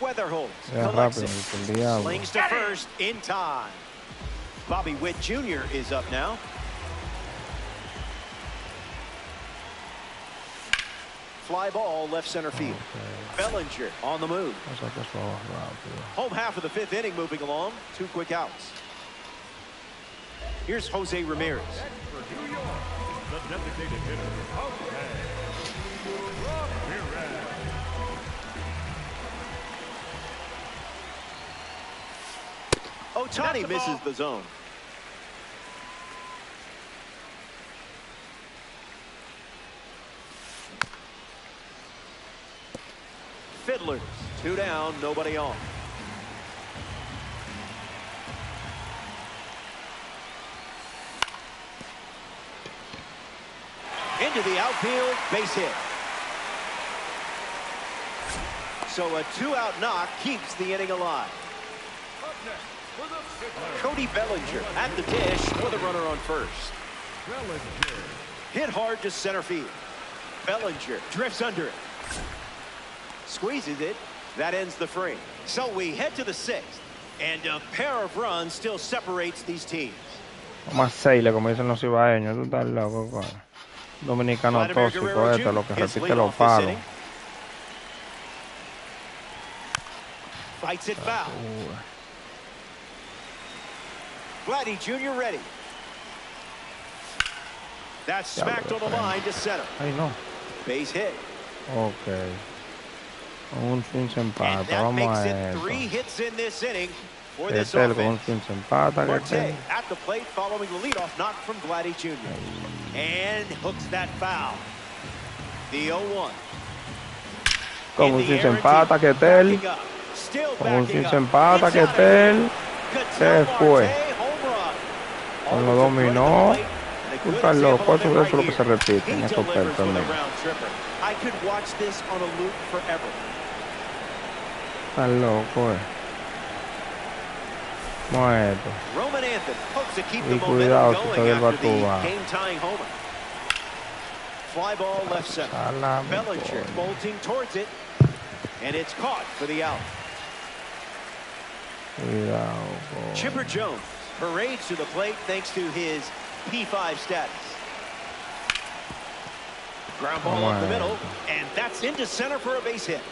Weatherholt collects it. Slings to first in time. Bobby Witt Jr. is up now. Fly ball left center field. Bellinger on the move. Home half of the fifth inning moving along. 2 quick outs. Here's Jose Ramirez.
For New York, the designated hitter, Jose Ramirez.
Ohtani misses the zone. Fiddlers, 2 down, nobody on. Into the outfield, base hit. So a 2-out knock keeps the inning alive. Cody Bellinger at the dish with a runner on first.
Bellinger.
Hit hard to center field. Bellinger drifts under it. Squeezes it. That ends the frame. So we head to the 6th. And a pair of runs still separates these teams.
Más 6, como dicen los ibaeños. Tú estás loco, con dominicano tóxico, este, lo que repite los palos.
Fights it foul. Vladdy Jr. ready. That's smacked on the line to center.
Ay, no.
Base hit.
Ok. Un swing se empata.
And that
Vamos
makes
a
it
esto.
3 hits in this inning for this
Este con un
offense.
swing se empata.
Marte at the plate following the leadoff knock from Vladdy Jr. And hooks that foul. The 0-1.
Con un swing se empata. Que tel. Con un swing se empata. Que tel. Se fue. Con lo dominó. Tú estás loco. Eso es lo que se repite en estos pelos también.
I could watch this on a loop forever.
Estás loco, Muerto.
Roman Anthony hopes to keep the
Y
momentum
cuidado si
going
todavía va
after
a
the
tubar.
game-tying homer. Fly ball left center.
Salame,
Bellinger
coño.
bolting towards it, and it's caught for the out.
Cuidado, coño.
Chipper Jones parades to the plate thanks to his P5 status. Ground ball up the middle, and that's into center for a base hit.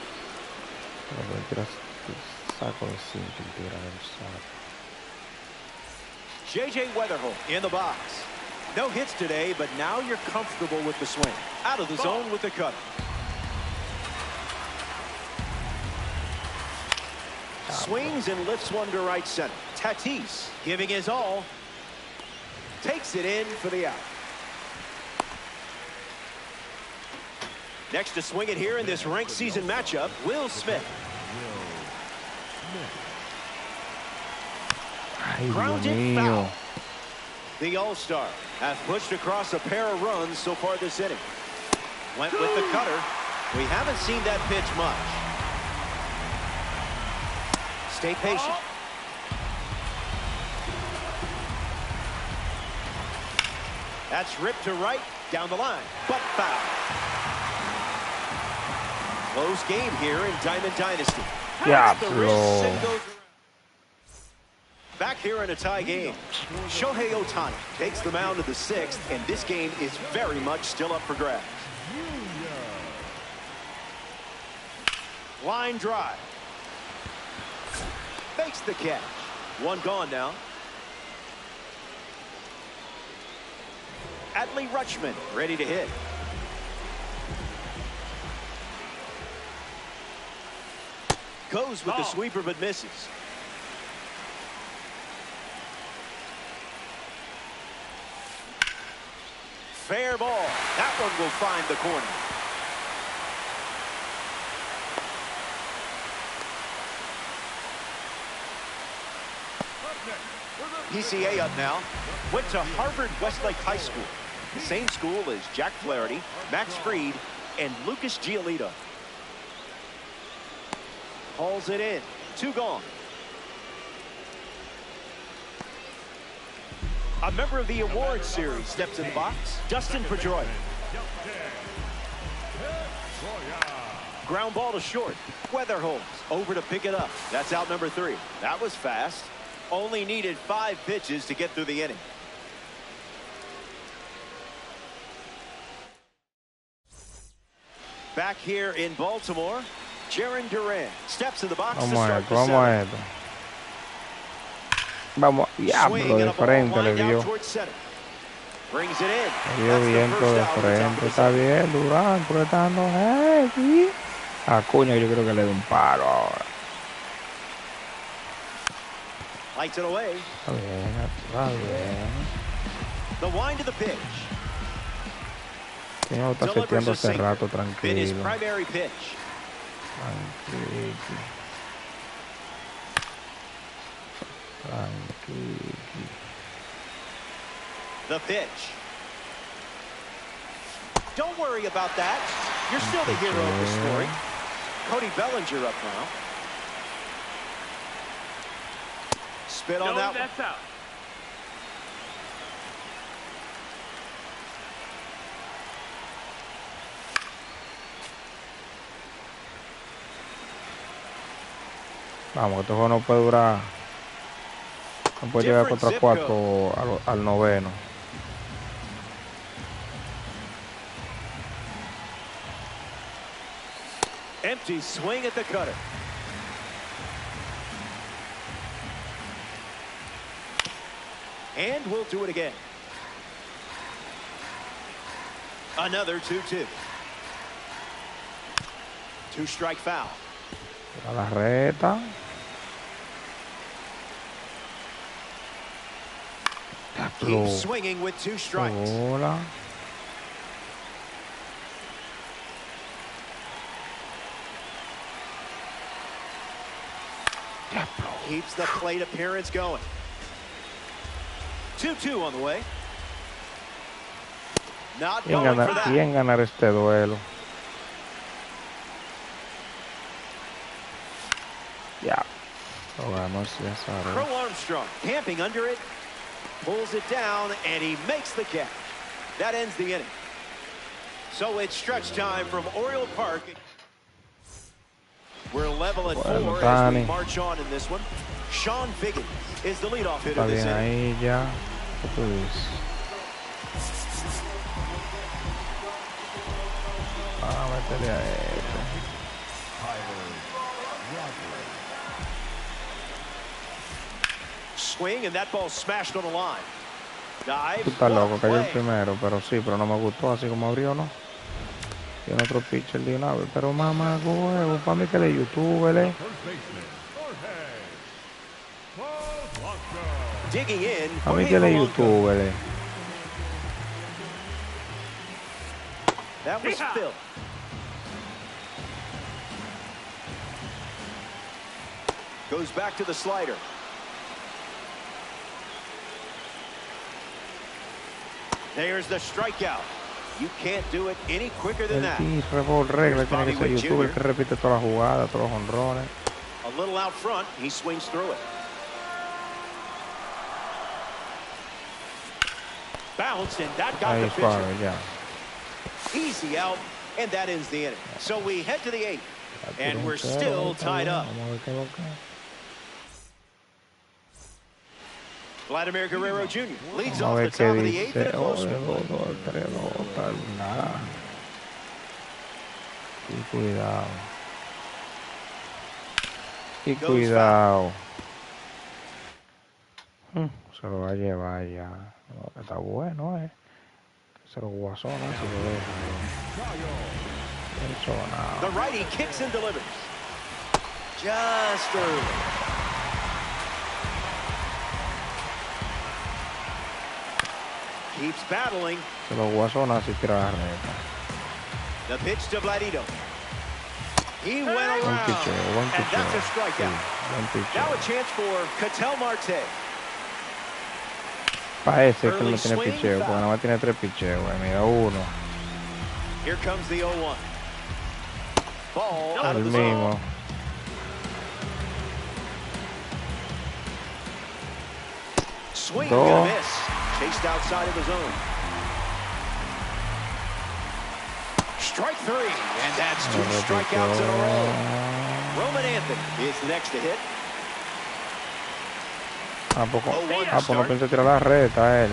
J.J. Weatherholt in the box. No hits today, but now you're comfortable with the swing. Out of the zone with the cutter. Swings and lifts one to right center. Tatis giving his all. Takes it in for the out. Next to swing it here in this ranked season matchup, Will Smith. Grounded foul. The All-Star has pushed across a pair of runs so far this inning. Went with the cutter. We haven't seen that pitch much. Stay patient. That's ripped to right, down the line, but foul. Close game here in Diamond Dynasty.
Yeah,
The wrist and goes around. Back here in a tie game. Shohei Ohtani takes the mound to the 6th, and this game is very much still up for grabs. Line drive. Makes the catch. One gone now. Adley Rutschman ready to hit. Goes with the sweeper but misses. Fair ball. That one will find the corner. PCA up now. Went to Harvard Westlake High School. The same school as Jack Flaherty, Max Fried, and Lucas Giolito. Hauls it in. 2 gone. A member of the awards series steps in the box. Dustin Pedroia. Ground ball to short. Weatherholmes over to pick it up. That's out number 3. That was fast. Only needed 5 pitches to get through the inning. Back here in Baltimore, Jaron Duran steps in the box to start the seventh.
Vamos, diablo, de frente le dio. Le dio viento de frente. Está bien, Durán, pero está dando heavy. Acuña, yo creo que le da un palo ahora.
Lights it away.
Está bien, está bien.
The wind to the pitch.
Señor, está seteando hace rato, tranquilo.
Tranquilo. The pitch. Don't worry about that. You're still the hero of the story. Cody Bellinger up now. Spit on that one.
That's out.
Vamos, este juego no puede durar. No puede llegar contra 4 al noveno.
Empty swing at the cutter. And we'll do it again. Another 2-2. 2-strike foul.
A la reta.
Keep swinging with 2 strikes.
Hola.
Keeps the plate appearance going. 2-2 on the way. Not going for that.
¿Quién ganar este duelo? Ya. Lo ganó César.
Crow Armstrong camping under it. Pulls it down, and he makes the catch. That ends the inning. So it's stretch time from Oriole Park. We're level at 4 as we march on in this one. Sean Figgins is the leadoff hitter this inning.
Ahí ya. ¿Qué tú dices? Métele a esto.
Swing, and that ball smashed on the line. Dive.
Tú estás loco, cayó el primero, pero sí, pero no me gustó así como abrió, ¿no? Tiene otro pitcher de una vez, pero mamá, huevo, para mí que le YouTube, ¿le?
Digging in.
A mí que le YouTube, ¿le?
That was Phil. Goes back to the slider. There's the strikeout. You can't do it any quicker than that.
El rebol regla tiene que ser YouTube, el que repite todas las jugadas, todos los honrones.
A little out front, he swings through it. Bounced, and that got the pitcher.
Ya.
Easy out, and that ends the inning. So we head to the 8th, and we're still tied up. Vladimir Guerrero Jr. leads off the top of the 8th in a close one.
Cuidado. Y cuidado. Se lo va a llevar ya. No, está bueno, Se lo guasona si lo deja.
The righty kicks and delivers. Just early. Keeps battling.
Se lo guasona si tira la reta.
The pitch to Vladito. He went around, and that's a strikeout. Now a chance for Ketel Marte.
Parece que él
Early
no tiene
swing,
picheo, porque
foul.
nada más tiene 3 picheos, güey. Mira, uno.
Here comes the 0-1. Ball out
El
of the zone.
mismo.
Swing
Dos.
and a miss. Chased outside of the zone. Strike 3, and that's 2 strikeouts in a row. Roman Anthony is next to hit.
¿A poco?
0-1
Ah, pues no
start.
piensa tirar la reta él.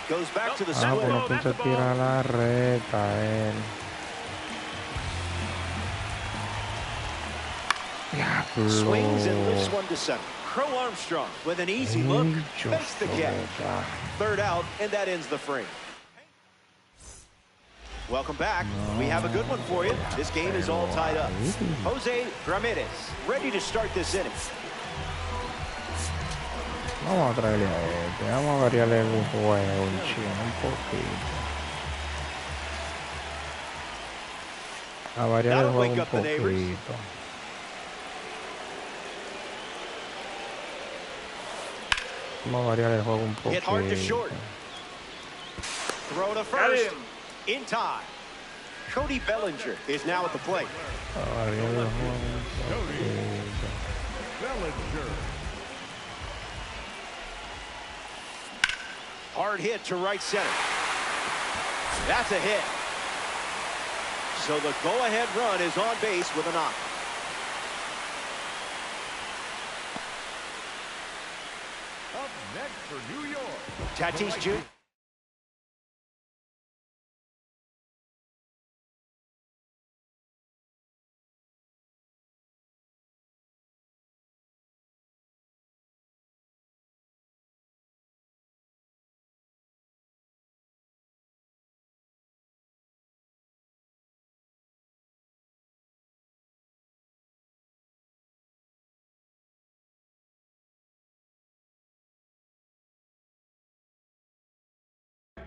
Goes back to the
Ah, pues
split.
no piensa tirar la reta él. Diablo.
Swings and lifts one to center. Crow Armstrong with an easy look. Makes the catch. Third out, and that ends the frame. Welcome back. We have a good one for you. This game is all tied up. Jose Ramirez ready to start this inning.
Vamos a traerle a este. Vamos a variarle el juego un chino, un poquito. A variar el
That'll
juego
wake
un
up the neighbors.
poquito. Vamos a variar el juego un
Hit hard to
poquito.
short. Throw to first. In time. Cody Bellinger is now at the plate.
Vamos a variar el juego un poquito.
Bellinger.
Hard hit to right center. That's a hit. So the go-ahead run is on base with a knock.
Up next for New York.
Tatis Jr.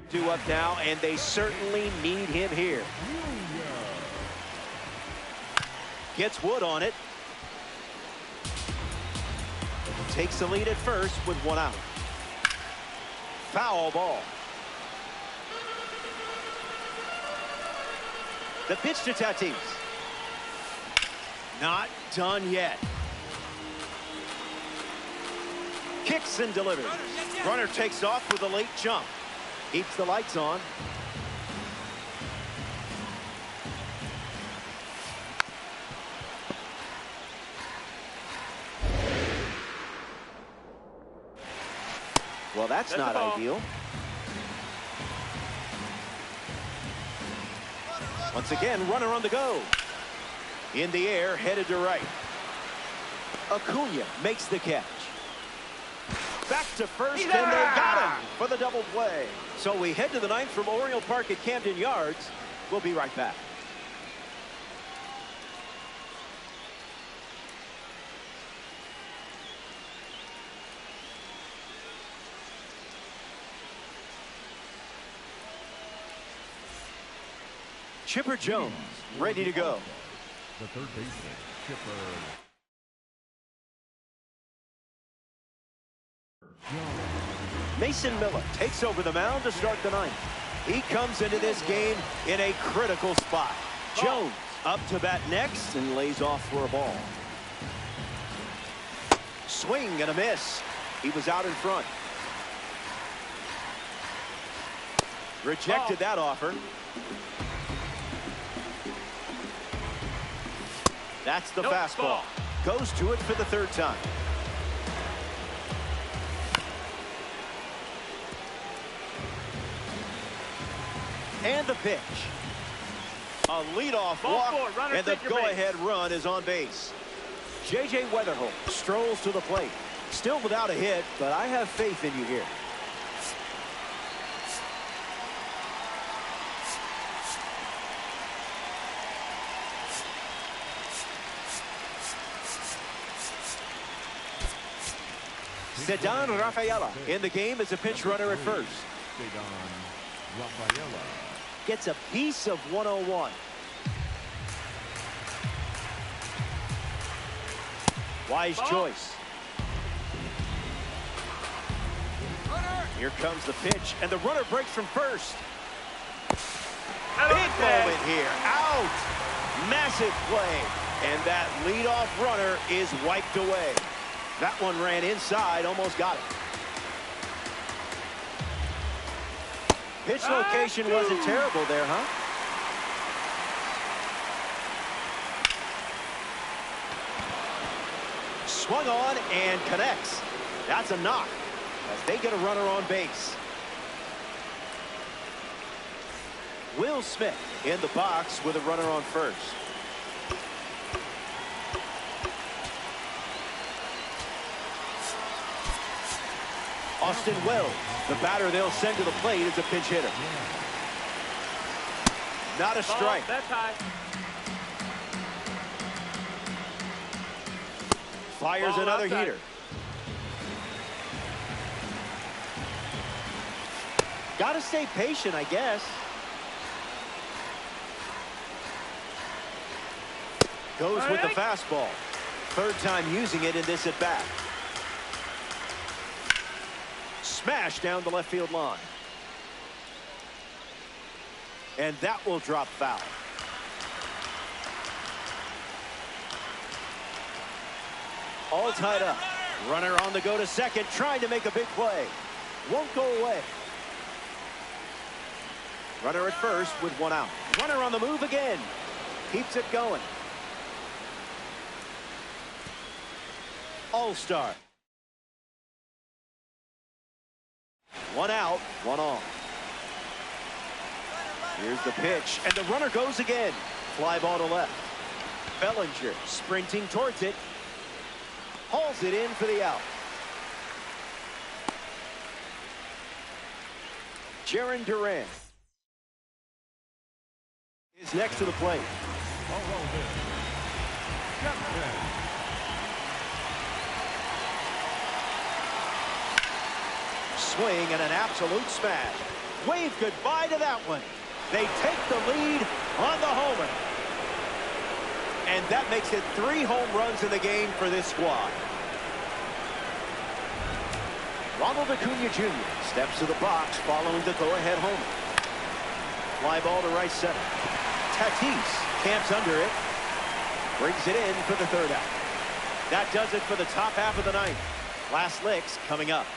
Due up now, and they certainly need him here. Gets Wood on it. Takes the lead at first with 1 out. Foul ball. The pitch to Tatis. Not done yet. Kicks and delivers. Runner takes off with a late jump. Keeps the lights on. Well, that's not ideal. Once again, runner on the go. In the air, headed to right. Acuna makes the catch. Back to first, and they got him for the double play. So we head to the ninth from Oriole Park at Camden Yards. We'll be right back. Chipper Jones, ready to go.
The third baseman, Chipper.
Mason Miller takes over the mound to start the ninth. He comes into this game in a critical spot. Jones up to bat next and lays off for a ball. Swing and a miss. He was out in front. Rejected that offer. That's the fastball. Goes to it for the third time. And the pitch. A leadoff walk, and the go-ahead run is on base. J.J. Weatherholt strolls to the plate. Still without a hit, but I have faith in you here. Ceddanne Rafaela in the game as a pinch runner at first.
Ceddanne Rafaela.
Gets a piece of 101. Wise choice. Here comes the pitch, and the runner breaks from first.
Out of
Big
the bag.
moment here. Out. Massive play. And that leadoff runner is wiped away. That one ran inside, almost got it. Pitch location wasn't terrible there, huh? Swung on and connects. That's a knock as they get a runner on base. Will Smith in the box with a runner on first. Austin Wells, the batter they'll send to the plate, is a pinch hitter. Not a strike.
That's high.
Fires
Ball
another
outside.
heater. Got to stay patient, I guess. Goes with the fastball. Third time using it in this at bat. Smash down the left field line. And that will drop foul. All tied up. Runner on the go to second, trying to make a big play. Won't go away. Runner at first with one out. Runner on the move again. Keeps it going. All-star. One out, one on. Here's the pitch, and the runner goes again. Fly ball to left. Bellinger sprinting towards it. Hauls it in for the out. Jaron Duran is next to the plate. Swing and an absolute smash. Wave goodbye to that one. They take the lead on the homer. And that makes it 3 home runs in the game for this squad. Ronald Acuna Jr. steps to the box following the go-ahead homer. Fly ball to right center. Tatis camps under it. Brings it in for the third out. That does it for the top half of the ninth. Last licks coming up.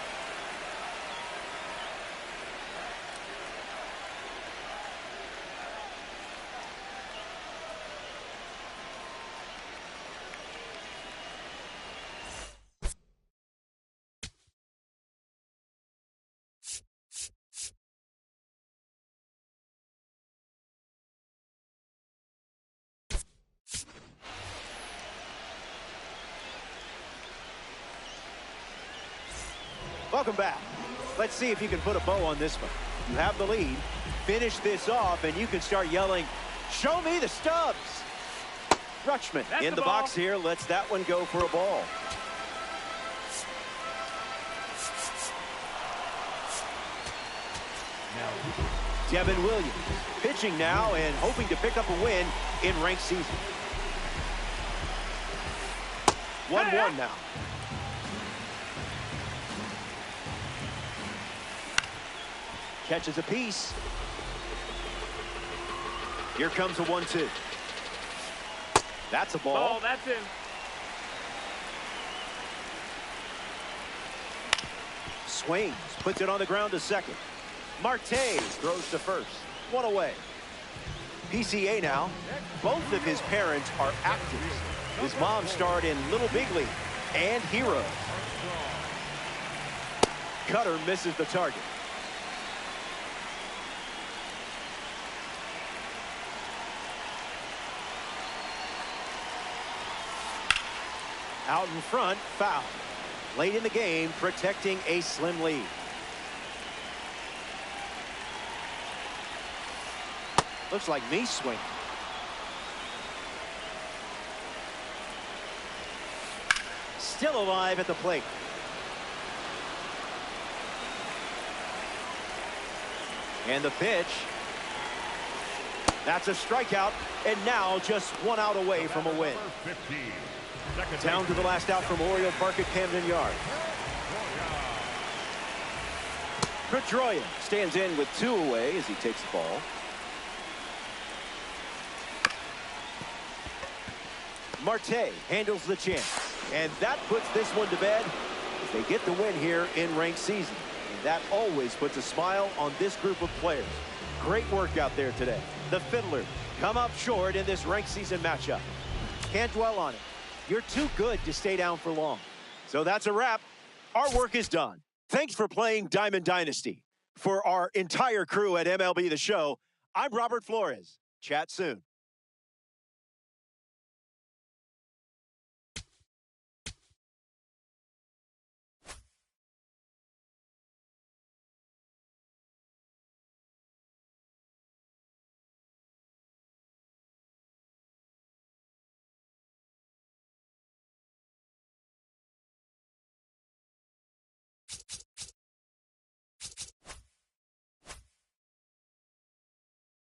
Welcome back. Let's see if you can put a bow on this one. You have the lead. Finish this off, and you can start yelling, "Show me the stubs!" Rutschman in the box here lets that one go for a ball. Devin Williams pitching now and hoping to pick up a win in ranked season. 1-1 now. Catches a piece. Here comes a 1-2. That's a ball.
Ball, that's in.
Swings, puts it on the ground to second. Marte throws to first. One away. PCA now. Both of his parents are actors. His mom starred in Little Big League and Hero. Cutter misses the target. Out in front, foul. Late in the game, protecting a slim lead. Looks like me swing. Still alive at the plate. And the pitch. That's a strikeout, and now just one out away from a win. Down to the last out from Oriole Park at Camden Yards. Pedroia stands in with 2 away as he takes the ball. Marte handles the chance. And that puts this one to bed as they get the win here in ranked season. And that always puts a smile on this group of players. Great work out there today. The Fiddlers come up short in this ranked season matchup. Can't dwell on it. You're too good to stay down for long. So that's a wrap. Our work is done. Thanks for playing Diamond Dynasty. For our entire crew at MLB The Show, I'm Robert Flores. Chat soon.